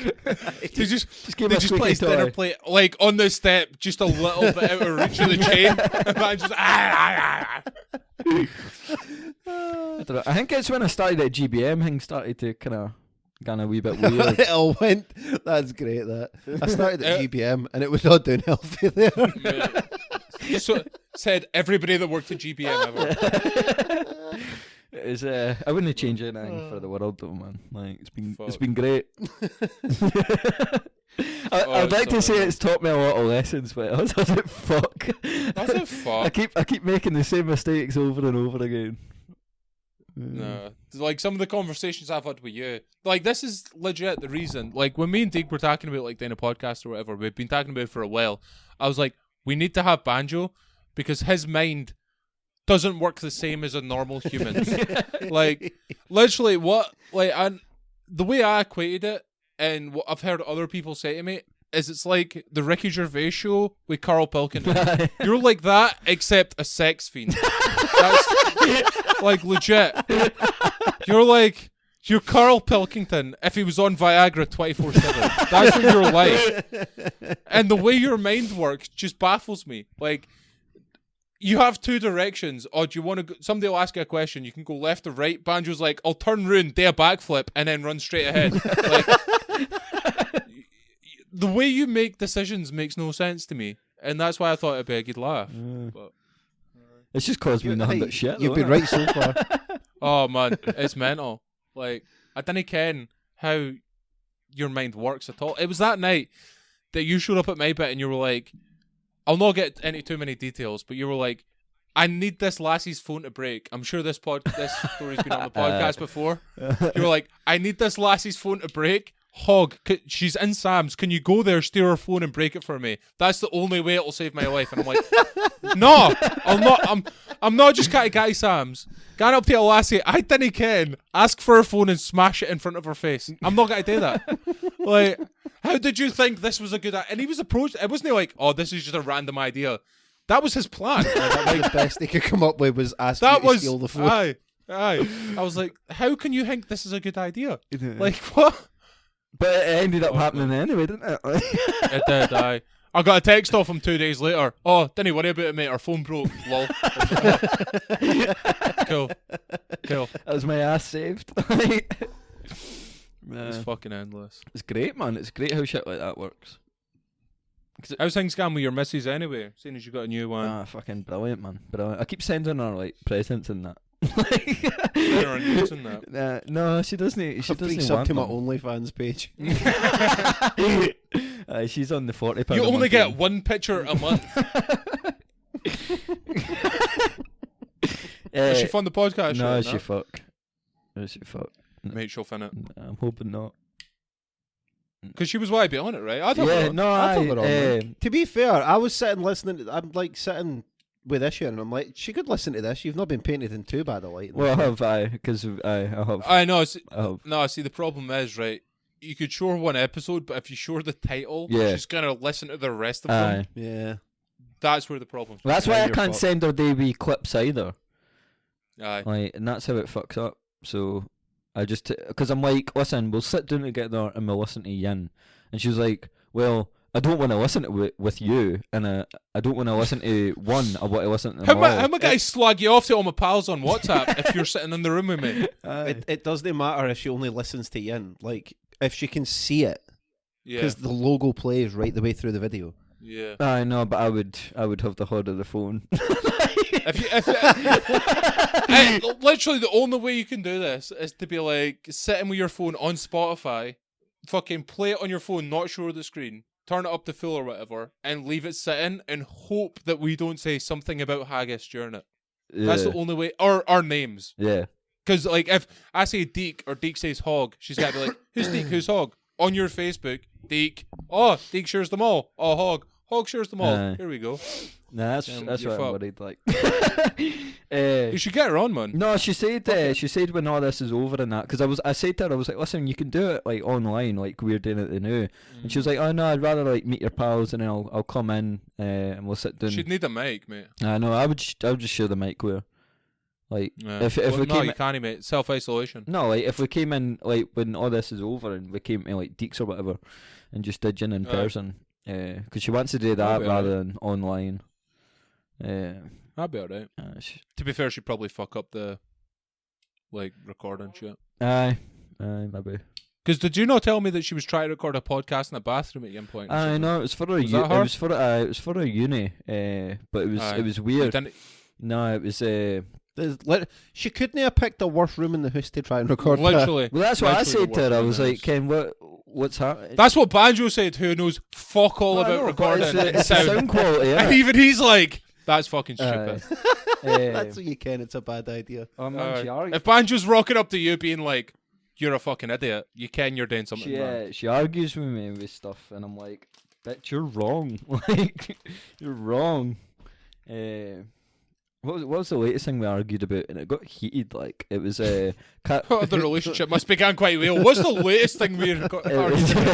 They just give they him a just squeaky put his dinner toy. plate like on the step, just a little bit out of reach of the chain. And man just I don't know. I think it's when I started at GBM, things started to kind of gone a wee bit weird. It all went. That's great. That I started at GBM and it was all downhill for there. so said everybody that worked at GBM ever. It's I wouldn't change anything for the world though, man. Like it's Fuck. been great. Oh, I'd like so to say good. it's taught me a lot of lessons, but I was like, fuck. That's a fuck. I keep making the same mistakes over and over again. No, like some of the conversations I've had with you, like this is legit the reason. Like when me and Dig were talking about like doing a podcast or whatever, we've been talking about it for a while. I was like, we need to have Banjo because his mind doesn't work the same as a normal human. Like literally, the way I equated it, and what I've heard other people say to me is it's like the Ricky Gervais show with Carl Pilkington. You're like that, except a sex fiend. That's like legit. You're Carl Pilkington if he was on Viagra 24/7. That's what you're like. And the way your mind works just baffles me. Like, you have two directions. Or do you want to go, somebody will ask you a question, you can go left or right. Banjo's like, I'll turn round, do a backflip, and then run straight ahead. Like, the way you make decisions makes no sense to me. And that's why I thought it'd be a good laugh. But, It's just caused me nothing but shit. You've though, been innit? right so far. oh man, it's mental. Like, I didn't ken how your mind works at all. It was that night that you showed up at my bit and you were like, I'll not get into too many details, but you were like, I need this lassie's phone to break. I'm sure this story's been on the podcast before. You were like, I need this lassie's phone to break. Hog, she's in Sam's. Can you go there, steal her phone, and break it for me? That's the only way it'll save my life. And I'm like, no, I'll not. I'm not just going to Guy Sam's. Going up to a lassie I didn't ken, ask for her phone and smash it in front of her face. I'm not going to do that. Like, how did you think this was a good idea? And he was approached. It wasn't like, oh, this is just a random idea. That was his plan. That was the best he could come up with was ask you to steal the phone. Aye. I was like, how can you think this is a good idea? Like, what? But it ended up happening anyway, didn't it? It did, aye. I got a text off him 2 days later. Oh, didn't worry about it, mate. Our phone broke. Lol. Cool. That was my ass saved. It's fucking endless. It's great, man. It's great how shit like that works. How's things going with your missus anyway? Seeing as you got a new one. Ah, fucking brilliant, man. Brilliant. I keep sending her like presents and that. You're using that. No, she doesn't. She doesn't up want to my them. OnlyFans page. She's on the £40. You a only month get one. one picture a month. Does she fund the podcast? No, yet? she fuck. No, she fuck. Mate, she'll fin it. I'm hoping not. Because she was why be on it, right? I thought Yeah, her. no, I thought her on, man. I. To be fair, I was sitting listening. I'm like sitting with this here, and I'm like, she could listen to this. You've not been painted in too bad a light. Well, have I? Because I have. I know. I have. No, see, the problem is, right, you could show her one episode, but if you show her the title, Yeah. she's going to listen to the rest of them. Aye. Yeah. That's where the problem is. Well, that's Yeah, why I you're can't fucked. send her the wee clips either. Aye. Like, and that's how it fucks up. So I just, because I'm like, listen, we'll sit down together and we'll listen to Yin. And she was like, well, I don't want to listen to it with you, and I don't want to listen to one. I want to listen to How them am all. I going to slag you off to all my pals on WhatsApp if you're sitting in the room with me? It doesn't matter if she only listens to Yin. Like, if she can see it, Yeah. because the logo plays right the way through the video. Yeah. I know, but I would have the hood of the phone. Literally, the only way you can do this is to be like sitting with your phone on Spotify, fucking play it on your phone, not show her the screen, turn it up to full or whatever, and leave it sitting and hope that we don't say something about Haggis during it. Yeah. That's the only way. Or our names. Yeah. Because, like, if I say Deke or Deke says Hog, she's got to be like, who's Deke, who's Hog? On your Facebook, Deke. Oh, Deke shares them all. Oh, Hog. Hog shares them all. Aye. Here we go. Nah, that's You're what I'm fucked. worried. Like, You should get her on, man. no, she said when all this is over and that, because I said to her, I was like, listen, you can do it like online, like we're doing it now. And she was like, oh no, I'd rather like meet your pals and then I'll come in and we'll sit down. She'd need a mic, mate. I know, I would just share the mic with her. Like, Yeah. if Well, we no, came you in, can't, mate. Self-isolation. no, like if we came in like when all this is over and we came to like Deeks or whatever, and just did gin in Aye. person, because she wants to do That'd that be rather than online. That'd be alright. To be fair, she'd probably fuck up the, like, recording shit. Aye, maybe. Because did you not tell me that she was trying to record a podcast in a bathroom at one point? or I something? know it was for a Was that her? it was for a uni, but Aye. it was You weird. didn't- No, it was She couldn't have picked the worst room in the house to try and record that. Literally. well, that's what I Literally the said to her. worst I room was in the like, house. Ken, what's happening? That's what Banjo said, who knows fuck all No, I about know, but recording it's the- and it's the sound. sound quality. Yeah. And even he's like, that's fucking stupid. That's what you can. It's a bad idea. Oh man, If Banjo's rocking up to you being like, you're a fucking idiot, you can, you're doing something wrong. she argues with me with stuff, and I'm like, bitch, you're wrong. Like, you're wrong. What was the latest thing we argued about? And it got heated. Like, it was The relationship must be going quite well. What's the latest thing we it argued was, about?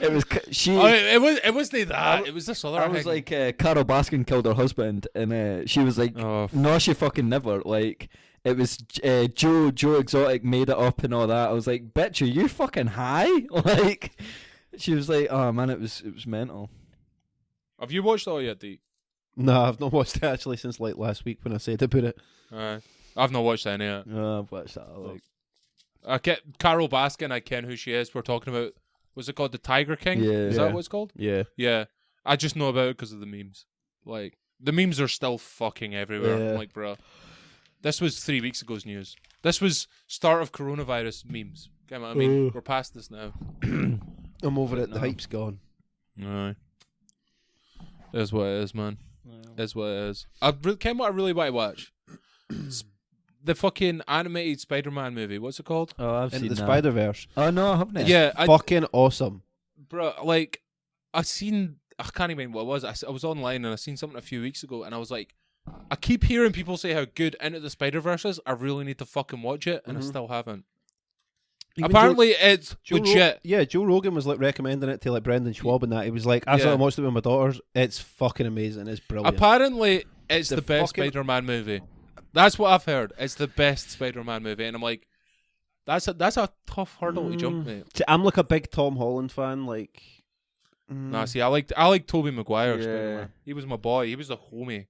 it was she. Oh, it wasn't that. It was this other I was thing. like, Carol Baskin killed her husband, and she was like, Oh, no, she fucking never. Like, it was Joe Exotic made it up and all that. I was like, bitch, are you fucking high? Like, she was like, oh man, it was mental. have you watched all yet, Deke? No, I've not watched it actually since like last week when I said about it. I've not watched any yet. Oh, I've watched that. Like, I get Carol Baskin. I ken who she is. We're talking about. Was it called the Tiger King? Yeah. Is Yeah. that what it's called? Yeah. Yeah. I just know about it because of the memes. Like the memes are still fucking everywhere. Yeah. I'm like, bro, this was 3 weeks ago's news. This was start of coronavirus memes. Come on, I mean, we're past this now. I'm over it. The No. hype's gone. Aye. Is what it is, man. Is what it is. Ken, what I really want to watch? The fucking animated Spider-Man movie. What's it called? Oh, I've Into seen the that. Spider-Verse. Oh no, I haven't. Yeah, Fucking awesome. bro. Like, I seen. I can't even remember what it was. I was online and I seen something a few weeks ago, and I was like, I keep hearing people say how good Into the Spider-Verse is. I really need to fucking watch it, and I still haven't. Even Apparently, it's Joe legit. Joe Rogan was like recommending it to like Brendan Schwab and that. He was like, I Yeah. watched it with my daughters. It's fucking amazing. It's brilliant. Apparently, it's The the best fucking- Spider-Man movie. That's what I've heard. It's the best Spider-Man movie, and I'm like, that's a tough hurdle to jump, mate. See, I'm like a big Tom Holland fan. Like, Nah, see, I like Tobey Maguire. Yeah. Spider-Man. He was my boy. He was the homie.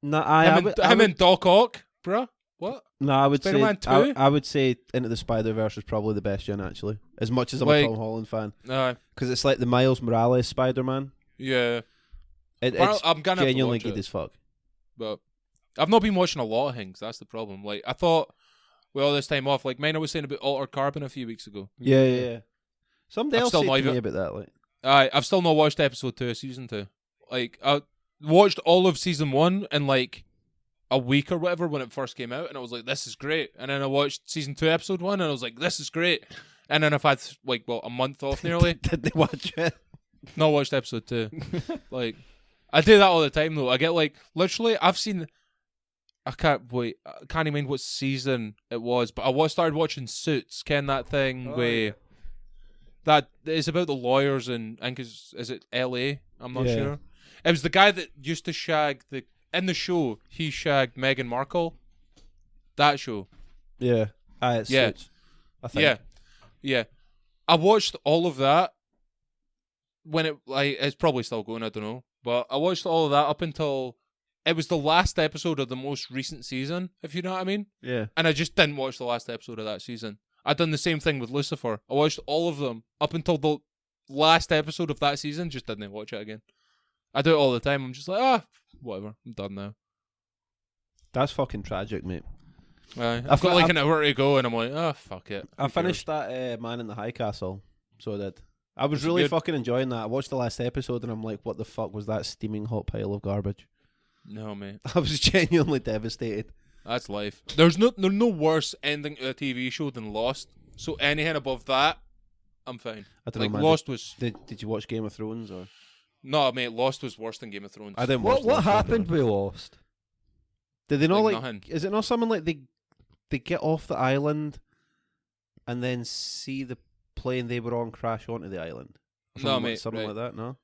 nah, Him and Doc Ock, bruh. What? I would Spider-Man say 2? I would say Into the Spider-Verse is probably the best one actually. As much as I'm Like- a Tom Holland fan, Nah, because it's like the Miles Morales Spider-Man. yeah. It's I'm gonna have to genuinely watch good it, as fuck. but I've not been watching a lot of things. That's the problem. Like, I thought, with all this time off, like, mine I was saying about Altered Carbon a few weeks ago. Yeah. Somebody I've else still said not to even- me about that. Like, I've still not watched episode 2 of season 2. Like, I watched all of season 1 in like a week or whatever when it first came out, and I was like, this is great. And then I watched season 2 episode 1, and I was like, this is great. And then I've had like a month off nearly. did they watch it? Not watched episode 2. Like, I do that all the time though. I get like, literally, I've seen. I can't even mind what season it was, but I started watching Suits. Ken, that thing where that is about the lawyers and I think is it L.A. I'm not Yeah. sure. It was the guy that used to shag in the show. He shagged Meghan Markle. That show. Yeah. It Yeah. suits, I think. Yeah. I watched all of that when it's probably still going. I don't know, but I watched all of that up until it was the last episode of the most recent season. If you know what I mean. Yeah. And I just didn't watch the last episode of that season. I'd done the same thing with Lucifer. I watched all of them up until the last episode of that season, just didn't watch it again. I do it all the time. I'm just like, whatever. I'm done now. That's fucking tragic, mate. I've got like an hour to go, and I'm like, fuck it. I finished that Man in the High Castle, so I did. I was Was it really good? fucking enjoying that. I watched the last episode and I'm like, what the fuck was that steaming hot pile of garbage? No, mate. I was genuinely devastated. That's life. There's no worse ending to a TV show than Lost. So anything above that, I'm fine. I don't Like know, man. Lost was Did you watch Game of Thrones or? no, mate. Lost was worse than Game of Thrones. I didn't watch What Lost, happened with Lost? Did they not Like like? nothing. Is it not something like they get off the island and then see the plane they were on crash onto the island? Or No, something mate, something right. like that. No.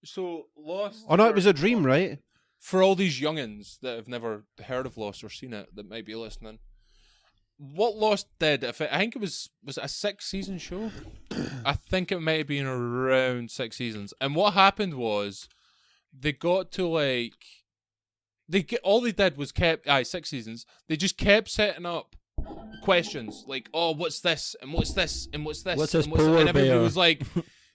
So Lost. Oh no, it was a dream, right? For all these youngins that have never heard of Lost or seen it, that might be listening. What Lost did, I think it was it a 6-season show? I think it might have been around 6 seasons. And what happened was, they got to like, all they did was 6 seasons. They just kept setting up questions like, oh, what's this and what's this and what's this? What's this and polar and everybody bear? was like,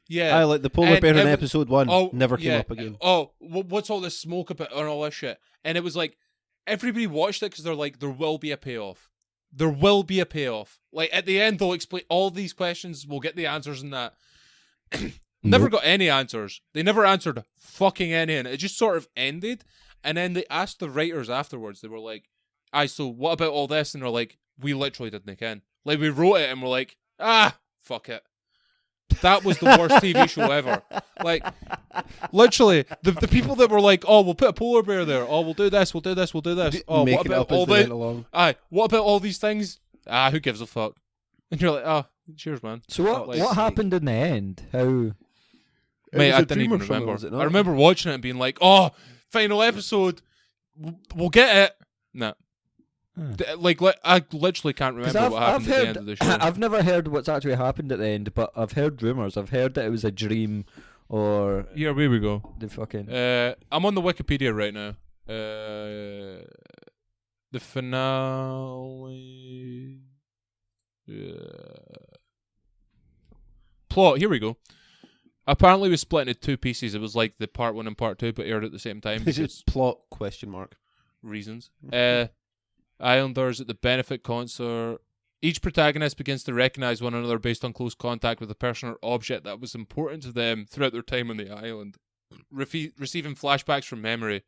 yeah. I like the polar And bear in it was- episode 1 never came up again. Oh, what's all this smoke about and all this shit? And it was like, everybody watched it because they're like, there will be a payoff. There will be a payoff. Like, at the end, they'll explain all these questions. We'll get the answers in that. Never got any answers. They never answered fucking any. And it just sort of ended. And then they asked the writers afterwards. They were like, so what about all this? And they're like, we literally didn't can. Like, we wrote it and we're like, fuck it. That was the worst TV show ever. Like, literally, the people that were like, oh, we'll put a polar bear there. Oh, we'll do this, we'll do this, we'll do this. Oh, Make what it about up as all they went the... along. what about all these things? Who gives a fuck? And you're like, cheers, man. So Like, what happened in the end? How? Mate, was I a didn't dream even or something, remember. was it not? I remember watching it and being like, oh, final episode. We'll get it. Nah. I literally can't 'Cause remember what happened at the end of the show. I've never heard what's actually happened at the end, but I've heard rumors. I've heard that it was a dream, or Here we go. the fucking. I'm on the Wikipedia right now. The finale. Plot. Here we go. Apparently, it was split into 2 pieces. It was like the part 1 and part 2, but aired at the same time. Is because it plot question mark? reasons. Islanders at the benefit concert. Each protagonist begins to recognize one another based on close contact with a person or object that was important to them throughout their time on the island, receiving flashbacks from memory.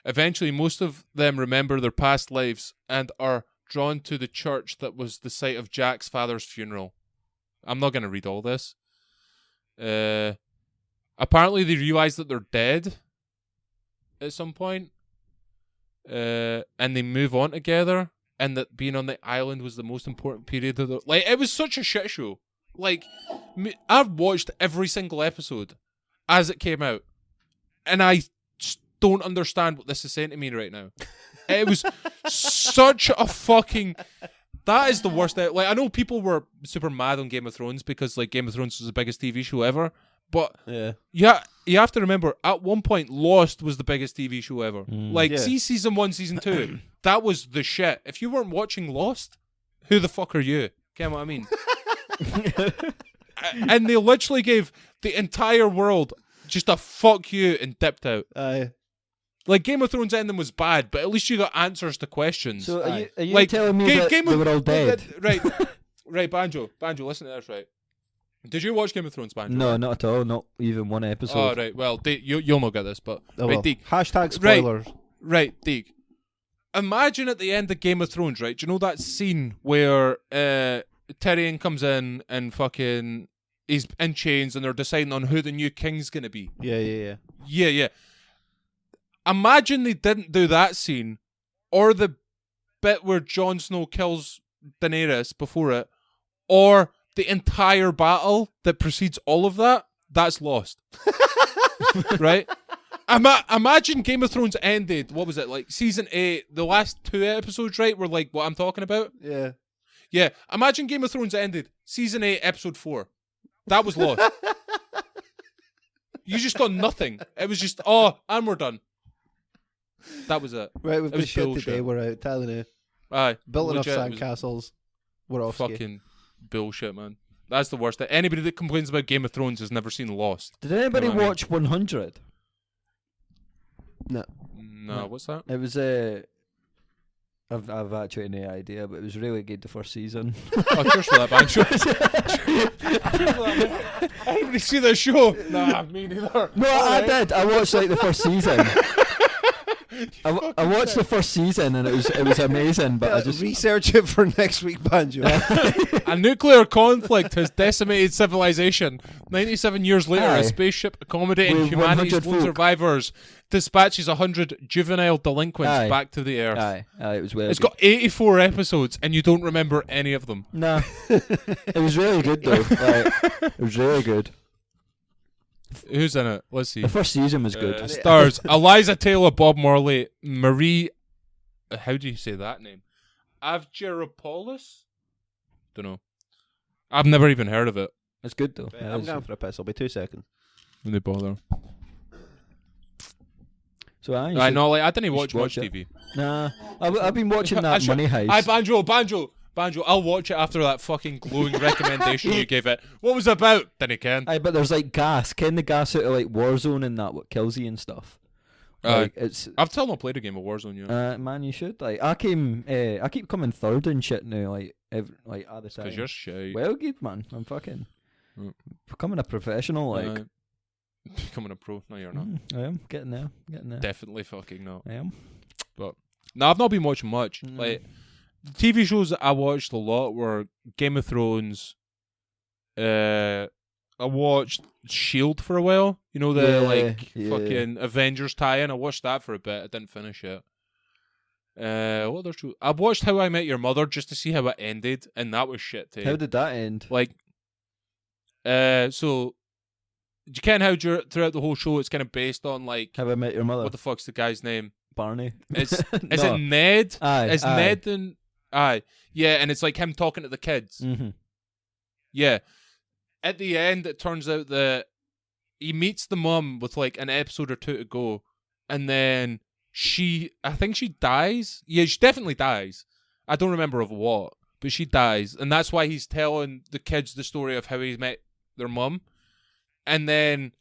Eventually, most of them remember their past lives and are drawn to the church that was the site of Jack's father's funeral. I'm not going to read all this. Apparently, they realize that they're dead at some point, and they move on together, and that being on the island was the most important period of it was such a shit show. I've watched every single episode as it came out, and I don't understand what this is saying to me right now. It was such a fucking... That is the worst. I know people were super mad on Game of Thrones because Game of Thrones was the biggest TV show ever, but you have to remember, at one point, Lost was the biggest TV show ever. See season 1, season 2, that was the shit. If you weren't watching Lost, who the fuck are you? Get what I mean? And they literally gave the entire world just a fuck you and dipped out. Game of Thrones ending was bad, but at least you got answers to questions. So are you telling me that they were all dead? Right, Banjo, listen to this, right? Did you watch Game of Thrones, Banjo? No, not at all. Not even one episode. Oh, right. Well, you'll not get this, but... Deke, hashtag spoilers. Right, Deke. Imagine at the end of Game of Thrones, right? Do you know that scene where Tyrion comes in and fucking... He's in chains and they're deciding on who the new king's going to be? Yeah. Imagine they didn't do that scene, or the bit where Jon Snow kills Daenerys before it, or the entire battle that precedes all of that. That's Lost. Right? Imagine Game of Thrones ended, what was it, season 8, the last 2 episodes, right, were what I'm talking about? Yeah. Imagine Game of Thrones ended, season 8, episode 4. That was Lost. You just got nothing. It was just, and we're done. That was it. Right, we've It been was shit bullshit. today, we're out, telling you. Aye. Built enough legit, it was sandcastles. We're off. fucking bullshit, man. That's the worst. Anybody that complains about Game of Thrones has never seen Lost. Did anybody You know what I mean? watch 100? No, what's that? It was I've actually no idea, but it was really good the first season. Oh, cheers for that, Banjo. I didn't really see that show. Nah, me neither. No, I did. I watched the first season. I watched the first season and it was amazing, but I just research it for next week, Banjo. A nuclear conflict has decimated civilization. 97 years later, Aye. a spaceship accommodating With humanity's 100 lone folk. survivors dispatches 100 juvenile delinquents Aye. back to the Earth. aye, it was well. It's good. got 84 episodes, and you don't remember any of them. Nah, it was really good though. It was really good. Who's in it? Let's see. The first season was good. Stars: Eliza Taylor, Bob Marley, Marie. How do you say that name? Avgeropoulos? Don't know. I've never even heard of it. It's good though. I'm going for a piss. I'll be 2 seconds. When they bother. So I know. I didn't watch should much watch it. TV. Nah, I've been watching I that should- Money Heist. Aye, Banjo. I'll watch it after that fucking glowing recommendation you gave it. What was it about? Didn't ken. Aye, but there's gas. Ken the gas out of Warzone and that what kills you and stuff. It's I've still not played a game of Warzone yet. man, you should. I keep coming third and shit now. All the time. Because you're shit. Well, good man. I'm fucking becoming a professional. Becoming a pro. No, you're not. I am getting there. Definitely fucking not. I am. No, I've not been watching much. Mm. The TV shows that I watched a lot were Game of Thrones. I watched Shield for a while. You know fucking Avengers tie-in. I watched that for a bit. I didn't finish it. What other show? I watched How I Met Your Mother just to see how it ended, and that was shit too. How did that end? So you can how throughout the whole show it's kind of based on How I Met Your Mother. what the fuck's the guy's name? Barney. Is No. it Ned? Aye. Is aye. Ned and aye, yeah, and it's him talking to the kids. Mm-hmm. Yeah. At the end, it turns out that he meets the mum with an episode or 2 to go, and then I think she dies. Yeah, she definitely dies. I don't remember of what, but she dies, and that's why he's telling the kids the story of how he met their mum. And then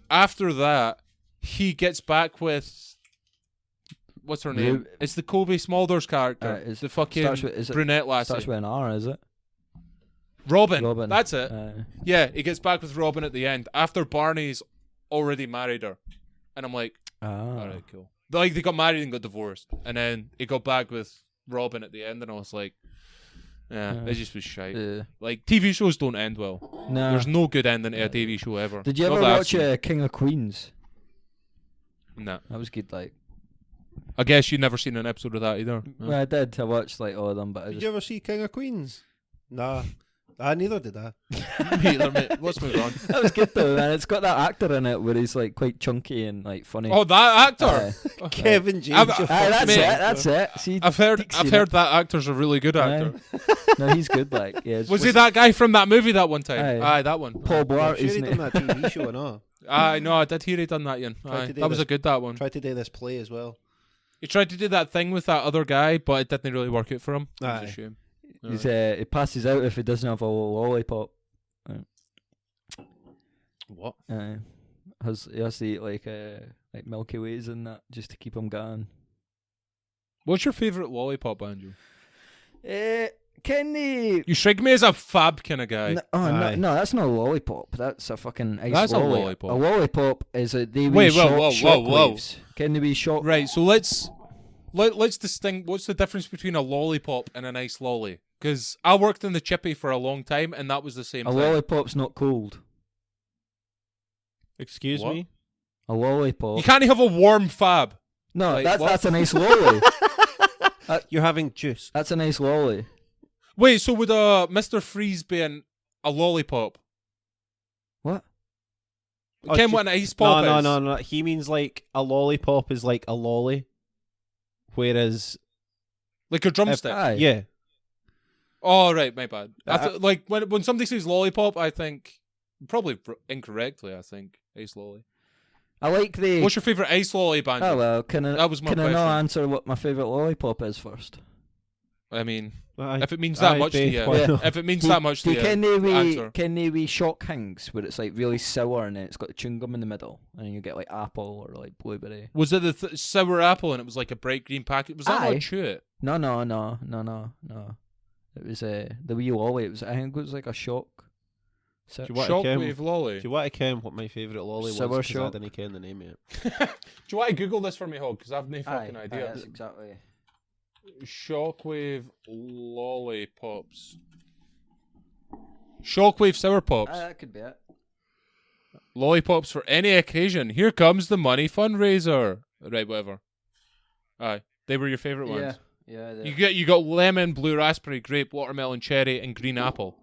after that, he gets back with what's her name? It's the Kobe Smulders character. The fucking brunette lassie. Starts with an R, is it? Robin. That's it. Yeah, he gets back with Robin at the end after Barney's already married her, and I'm like, all right, cool. Like they got married and got divorced, and then he got back with Robin at the end, and I was like, it just was shite. Like TV shows don't end well. No, there's no good ending to a TV show ever. Did you ever watch King of Queens? No, that was good. Like, I guess you'd never seen an episode of that either. Well, I did. I watched like all of them, but did you ever see King of Queens? Nah. Neither did I. Neither, mate. Let's move on. That was good though, man. It's got that actor in it where he's like quite chunky and like funny. Oh, that actor, Kevin James. That's it. See, I've heard that actor's a really good actor. No, he's good. Like, yeah. Was he that guy from that movie that one time? Aye, that one. Paul Blart, sure isn't he done that TV show or not? Aye, no, I did hear he done that, Ian. That was a good that one. Tried to do this play as well. He tried to do that thing with that other guy, but it didn't really work out for him. It was a shame. He passes out if he doesn't have a lollipop. What? He has to eat like Milky Ways and that just to keep him going. What's your favourite lollipop, Andrew? You strike me as a fab kind of guy. No, that's not a lollipop. That's a fucking ice That's lolly. a lollipop. A lollipop is a whoa. Can they be shock? Right, so let's distinguish. What's the difference between a lollipop and an ice lolly? Because I worked in the chippy for a long time, and that was the same thing. A lollipop's not cold. Excuse me? A lollipop. You can't have a warm fab. No, that's a nice lolly. You're having juice. That's a nice lolly. Wait, so would Mr. Freeze be a lollipop? What? Ken, what an ice pop is? No. He means like a lollipop is like a lolly, whereas like a drumstick. Yeah. Oh, right, my bad. Like when somebody says lollipop, I think probably incorrectly. I think ice lolly. I like the. What's your favorite ice lolly, Banjo? Oh well, that was my question. Can I not answer what my favorite lollipop is first? I mean, if it means that much to you, if it means that much to you, can they be shock hangs where it's like really sour and then it's got the chewing gum in the middle and you get like apple or like blueberry? Was it the sour apple and it was like a bright green packet? Was that not chew it? No. It was the wee lolly. I think it was like a shock. Shockwave lolly. Do you want to ken what my favourite lolly was? Sour Because I shock. didn't ken the name yet. Do you want to Google this for me, Hog? Because I've no fucking idea. That's exactly. Shockwave lollipops. Shockwave sour pops. That could be it. Lollipops for any occasion. Here comes the money fundraiser. Right, whatever. Aye, they were your favourite ones. Yeah. You got lemon, blue raspberry, grape, watermelon, cherry, and green apple.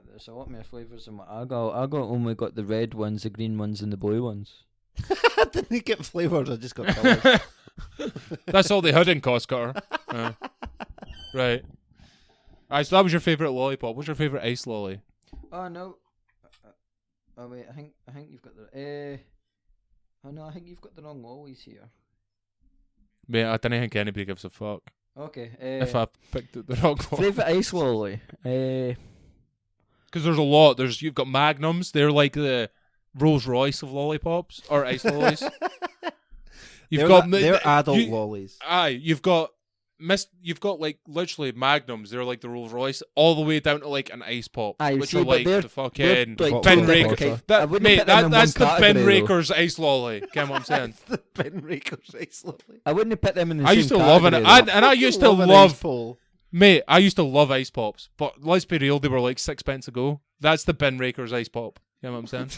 There's a lot more flavours than what I got only got the red ones, the green ones, and the blue ones. I didn't get flavours. I just got colours. That's all they had in Costco. Right. Alright, so that was your favourite lollipop. What's your favourite ice lolly? Oh no. Oh wait, I think you've got the. Oh no, I think you've got the wrong lollies here. Mate, I don't think anybody gives a fuck. Okay. If I picked the wrong one. Favourite ice lolly. Because there's a lot. You've got Magnums. They're like the Rolls Royce of lollipops or ice lollies. They're adult lollies. Aye, you've got like literally Magnums. They're like the Rolls Royce, all the way down to like an ice pop, which are like the fucking like bin rakers. That's the bin though. rakers ice lolly. Get what I'm saying? The bin rakers ice lolly. I wouldn't have put them in the I same used to love it. I used to love. Mate, I used to love ice pops, but let's be real, they were like £6 a go. That's the bin rakers ice pop. You know what I'm saying?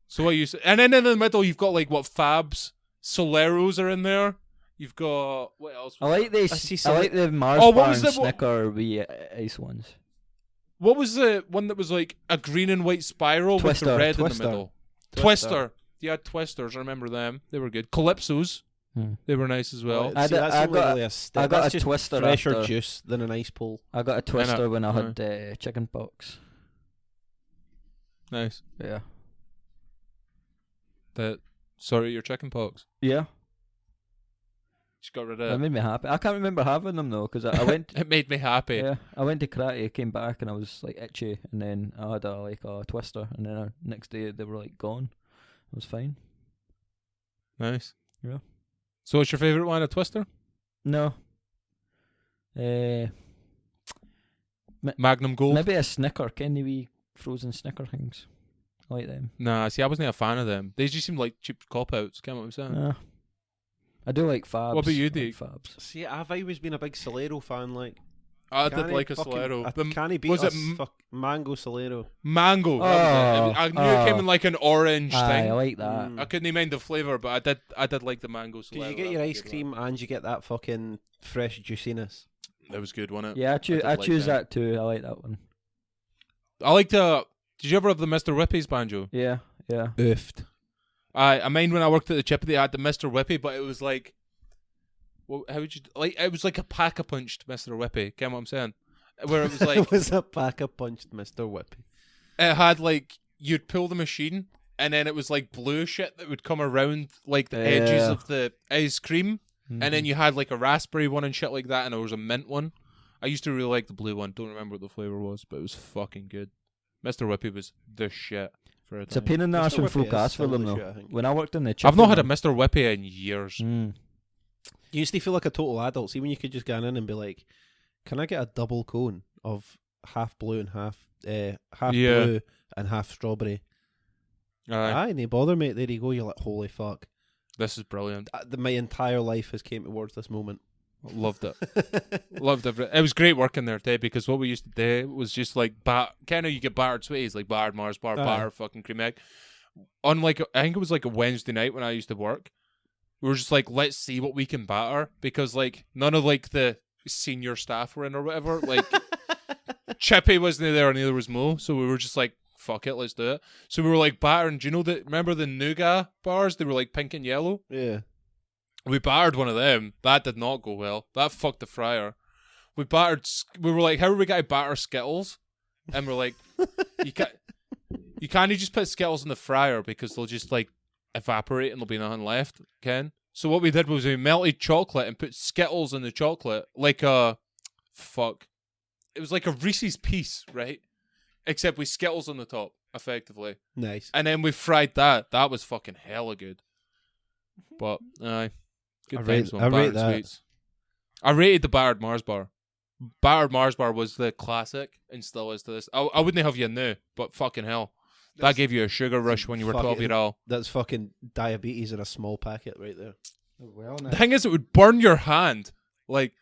So what you say? And then in the middle, you've got like what Fabs, Soleros are in there. You've got what else? I like this. I like the Mars bar and Snicker wee ice ones. What was the one that was like a green and white spiral with the red in the middle? Twister. Yeah, Twisters. I remember them. They were good. Calypsos. They were nice as well. I got a Twister fresher juice than an ice pool. I got a Twister when I had chicken pox. Nice. Yeah. Sorry, your chicken pox. Yeah. Just got rid of it. That made me happy. I can't remember having them though, because I went. It made me happy. Yeah, I went to karate, came back, and I was like itchy, and then I had a Twister, and then next day they were like gone. It was fine. Nice. Yeah. So what's your favourite one? A Twister? No. Magnum Gold? Maybe a Snicker. Can the wee frozen Snicker things? I like them. Nah, see, I wasn't a fan of them. They just seem like cheap cop-outs. Get what I'm saying? No. I do like Fabs. What about you, I like Dave? Fabs. See, I've always been a big Solero fan. Like, I can't did like a fucking- Solero. I can't beat was it Mango Solero. Mango. That was it. I knew it came in like an orange Aye, thing. I like that. Mm. I couldn't mind the flavour, but I did like the mango Solero. Because you get your ice cream and you get that fucking fresh juiciness. That was good, wasn't it? Yeah, I did like choose that. that too. I like that one. I like the. Did you ever have the Mr. Whippy's banjo? Yeah, yeah. Oofed. I mind when I worked at the Chippy, they had the Mr. Whippy, but it was like, well, how would you like? It was like a pack a punched Mr. Whippy. Get what I'm saying? Where it was like, It was a pack of punched Mr. Whippy. it had like you'd pull the machine, and then it was like blue shit that would come around like the edges Yeah. of the ice cream, and then Mhm. you had like a raspberry one and shit like that, and there was a mint one. I used to really like the blue one. Don't remember what the flavor was, but it was fucking good. Mr. Whippy was the shit for a It's a time. pain in the ass Mr. when Whippy folk is ask for still them the though. shit, I think. When I worked in the I've not had a chippy Mr. Whippy in years. mill- You used to feel like a total adult. See, when you could just go in and be like, "Can I get a double cone of half blue and half Yeah. blue and half strawberry?" Aye, Aye, no bother, mate. There you go. You're like, holy fuck. this is brilliant. My entire life has came towards this moment. Loved it. Loved it. It was great working there today because what we used to do was just like kind of you get battered sweets like battered Mars bar, Aye. battered fucking cream egg. On like I think it was like a Wednesday night when I used to work. We were just like, let's see what we can batter because like none of like the senior staff were in or whatever. Like Chippy wasn't there, and neither was Mo. So we were just like, fuck it, let's do it. So we were like battering. Do you know remember the nougat bars? They were like pink and yellow. Yeah. We battered one of them. That did not go well. That fucked the fryer. We were like, how are we going to batter Skittles? And we're like, you can't just put Skittles in the fryer because they'll just like evaporate and there'll be nothing left, Ken. So what we did was we melted chocolate and put Skittles in the chocolate like a it was like a Reese's piece, right? Except with Skittles on the top, effectively. Nice. And then we fried that. That was fucking hella good. But aye. Good I rate- times, man. I rate Battered that. sweets. I rated the battered Mars bar. Battered Mars bar was the classic and still is to this. I wouldn't have you new, but fucking hell. That gave you a sugar rush when you were fucking- 12-year-old. That's fucking diabetes in a small packet right there. Well, The thing is, it would burn your hand. Like,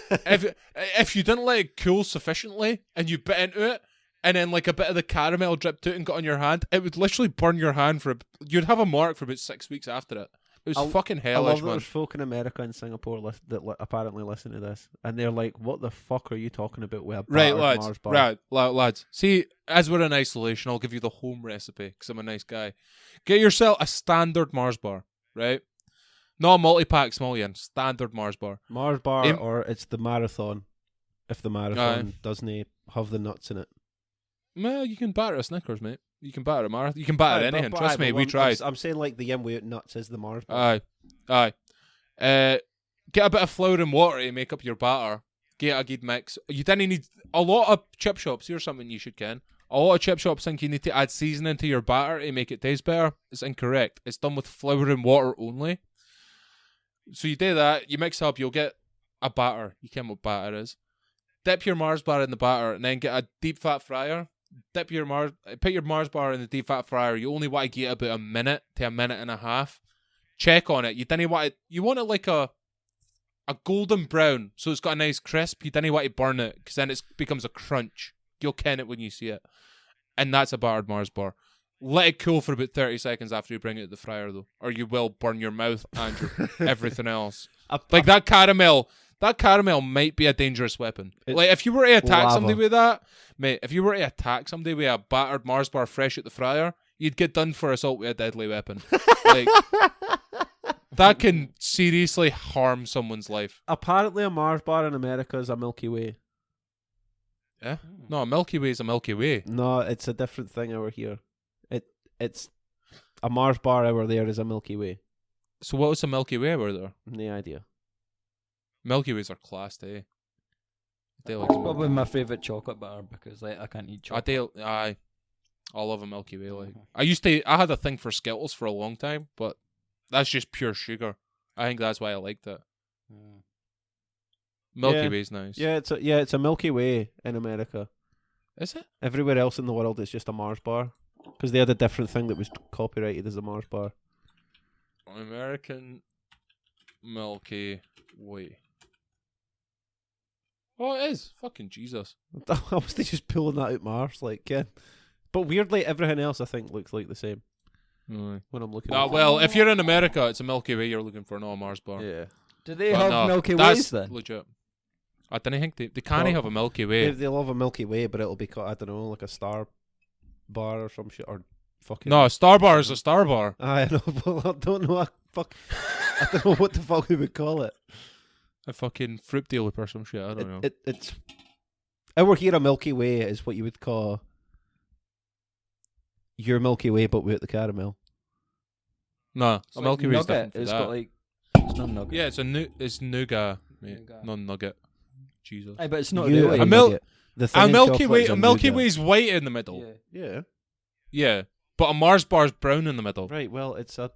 if you didn't let it cool sufficiently and you bit into it, and then like a bit of the caramel dripped out and got on your hand, it would literally burn your hand you'd have a mark for about 6 weeks after it. It was fucking I love hellish, that man. there's folk in America and Singapore that apparently listen to this, and they're like, "What the fuck are you talking about with a Right, battered lads. Mars bar?" Right, lads. See, as we're in isolation, I'll give you the home recipe because I'm a nice guy. Get yourself a standard Mars bar, right? Not a multi-pack small yen, standard Mars bar. Mars bar, Im- or it's the marathon. If the marathon doesn't have the nuts in it, Well, you can batter a Snickers, mate. You can batter a marathon. You can batter Aye, but- anything. but Trust aye, me, but we I'm- tried. I'm saying like the yin without nuts is the Mars bar. Aye. Get a bit of flour and water to make up your batter. Get a good mix. You didn't need a lot of chip shops. Here's something you should ken. A lot of chip shops think you need to add seasoning to your batter to make it taste better. It's incorrect. It's done with flour and water only. So you do that. You mix up. You'll get a batter. You ken what batter is. Dip your Mars bar in the batter and then get a deep fat fryer. Put your Mars bar in the deep fat fryer. You only want to get about a minute to a minute and a half. Check on it. You didn't want it. You want it like a golden brown, so it's got a nice crisp. You didn't want to burn it because then it becomes a crunch. You'll ken it when you see it, and that's a battered Mars bar. Let it cool for about 30 seconds after you bring it to the fryer, though, or you will burn your mouth and everything else. Like that caramel. That caramel might be a dangerous weapon. Like if you were to attack lava. somebody with that, mate. If you were to attack somebody with a battered Mars bar fresh at the fryer, you'd get done for assault with a deadly weapon. Like that can seriously harm someone's life. Apparently, a Mars bar in America is a Milky Way. Yeah. No, a Milky Way is a Milky Way. No, it's a different thing over here. It's a Mars bar over there is a Milky Way. So what was a Milky Way over there? No idea. Milky Ways are classed, eh? They like It's probably my favourite chocolate bar because like I can't eat chocolate. I love a Milky Way. Like I had a thing for Skittles for a long time, but that's just pure sugar. I think that's why I liked it. Milky Yeah. Way's nice. It's a Milky Way in America. Is it? Everywhere else in the world, it's just a Mars bar because they had a different thing that was copyrighted as a Mars bar. American Milky Way. Oh, it is. Fucking Jesus. I was they just pulling that out Mars, like yeah. But weirdly, everything else I think looks like the same Right. when I'm looking. Ah, at well, if you're in America, it's a Milky Way you're looking for, not a Mars bar. yeah, Do they But have no, Milky that's Ways then? legit. I don't think they can't Well, have a Milky Way. they'll have a Milky Way, but it'll be called, I don't know, like a star bar or some shit or fucking. No, a Star Bar is a Star Bar. I know, but I don't know. I don't know what the fuck we would call it. A fucking fruit deal or some shit. I don't know. It's our here a Milky Way is what you would call your Milky Way, but without the caramel. No, It's a like Milky Way is nugget. different from It's that. got like it's not nugget. Yeah, it's nougat, mate. Nougat. Non nugget. Jesus. Aye, but it's not You really. a Mil- The thing A in Milky chocolate Way, is a Milky nougat. Way's white in the middle. Yeah. Yeah. Yeah, but a Mars bar's brown in the middle Right. Well, it's a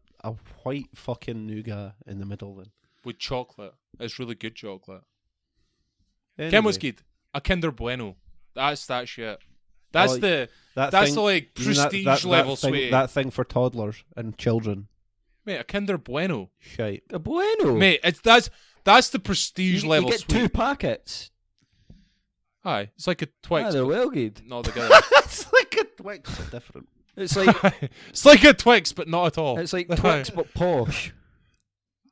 white fucking nougat in the middle then. with chocolate. It's really good chocolate. Anyway, Ken was good. A Kinder Bueno. That's that shit. That's Oh, the That's the like you mean that- prestige level thing, sweetie. That thing for toddlers and children. Mate, a Kinder Bueno. Shite. A Bueno. Mate, that's the prestige you level get sweet. 2 packets. Aye, it's like a Twix. Ah, they're well good. but not together. It's like a Twix. It's different. It's like It's like a Twix, but not at all. it's like Twix but posh.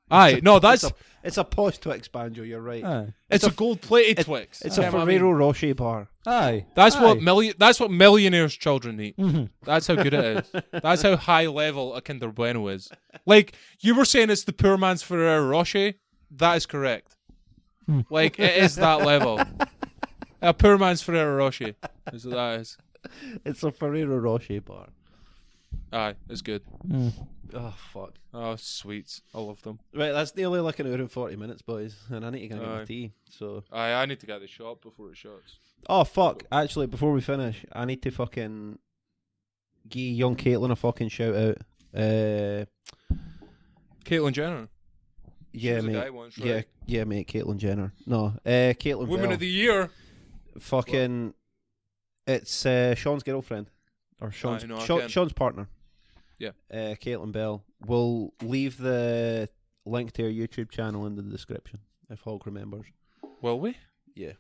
Aye, no, that's It's a posh Twix banjo. You're right. Aye. it's a gold-plated Twix. It's You a know what I mean? Ferrero Rocher bar. Aye. That's Aye. That's what millionaires' children eat. Mhm. That's how good it is. That's how high level a Kinder Bueno is. Like you were saying, it's the poor man's Ferrero Rocher. That is correct. Like it is that level. A poor man's Ferrero Rocher is what that is. It's a Ferrero Rocher bar. Aye, it's good. Mm. Oh fuck. Oh, sweets. I love them. Right, that's nearly like an hour and 40 minutes, boys, and I need to go and get my Aye. tea. So. Aye, I need to get the shop before it shuts. Oh fuck! Actually, before we finish, I need to fucking give young Caitlin a fucking shout out. Caitlyn Jenner. Yeah, was a mate. guy once, right? Yeah, mate. Caitlyn Jenner. No, Caitlyn Woman Bell. of the Year. Fucking. It's Sean's girlfriend, or Sean's know, I Sean, can. Sean's partner. Yeah. Caitlyn Bell. We'll leave the link to her YouTube channel in the description if Hog remembers. Will we? Yeah.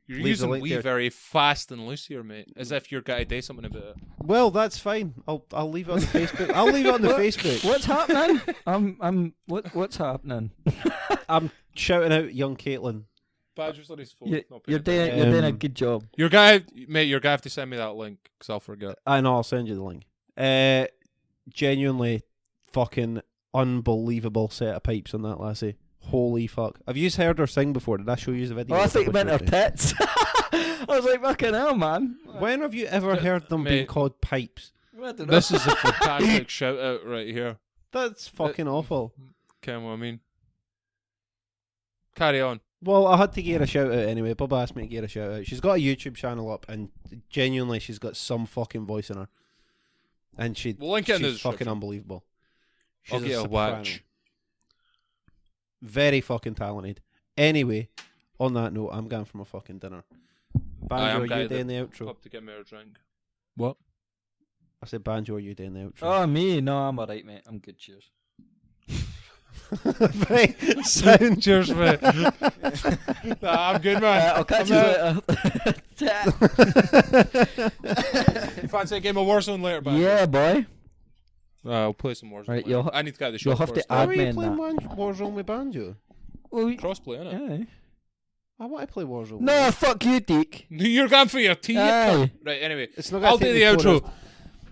You're Leave the using link we there. very fast and loose here, mate. As if you're going to do something about it. Well, that's fine. I'll leave it on the Facebook. I'll leave it on the What? Facebook. What's happening? What's happening? I'm shouting out young Caitlin. Badger's on his phone. You're doing a Um, good job. You're gonna, mate. You're gonna have to send me that link because I'll forget. I know. I'll send you the link. Genuinely, fucking unbelievable set of pipes on that lassie. Holy fuck! Have you heard her sing before? Did I show you the video? Oh, I I think you meant her published tits. I was like, fucking hell, man. When have you ever heard them being Mate. called pipes? I don't know. This is a fantastic shout out right here. That's fucking awful. Okay, what I mean. Carry on. Well, I had to give her a shout out anyway. Bob asked me to give her a shout out. She's got a YouTube channel up, and genuinely, she's got some fucking voice in her. And We'll link it in the she's fucking description. unbelievable. I'll She's get a soprano. watch. Very fucking talented. Anyway, on that note, I'm going for my fucking dinner. Banjo, I'm are you going doing the outro? Up to get me a drink. What? I said, Banjo, are you doing the outro? Oh, me? No, I'm alright, mate. I'm good, cheers. Right, sound. Cheers, mate. Nah, I'm good, man. I'll catch you I'm later. You fancy a game of Warzone later, man? Yeah, boy. I'll play some Warzone. Right, later. I need to get the shop you'll have to first. add- How are you Admin playing that. Warzone with Banjo? Well, Crossplay, innit? yeah. I want to play Warzone. No, fuck you, Deke. You're going for your tea. you Aye. cunt. Right, anyway. It's not I'll gonna do take the me 4 outro.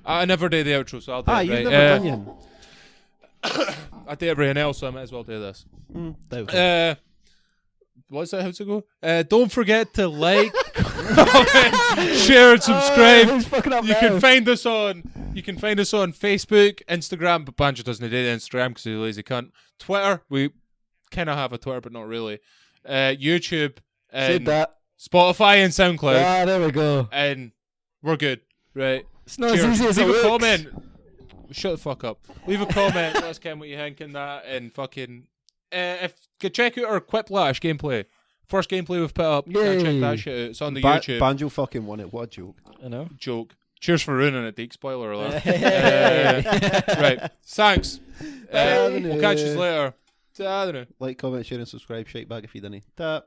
I never do the outro, so I'll do Ah, it. you've Right. never done yet. I do everything else, so I might as well do this. Doubt it. What's that? How's it go? Don't forget to like, comment, share, and subscribe. Who's fucking up You now? can find us on Facebook, Instagram, but Banjo doesn't do Instagram because he's a lazy cunt. Twitter, we kind of have a Twitter, but not really. YouTube, Said and that. Spotify, and SoundCloud, Ah, there we go. and we're good, right? It's not Cheers. as easy as Leave it a looks. comment. Shut the fuck up. Leave a comment. Let us know what you think and that, and fucking if you check out our Quiplash gameplay. First gameplay we've put up. Check Yay. that shit out. It's on the YouTube. Banjo fucking won it. What a joke. I know. Joke. Cheers for ruining it, Deke. Spoiler alert. Hey. Right. Thanks. Bye. We'll catch you later. Ta-da. Like, comment, share, and subscribe. Shite bag if you didn't. Ta.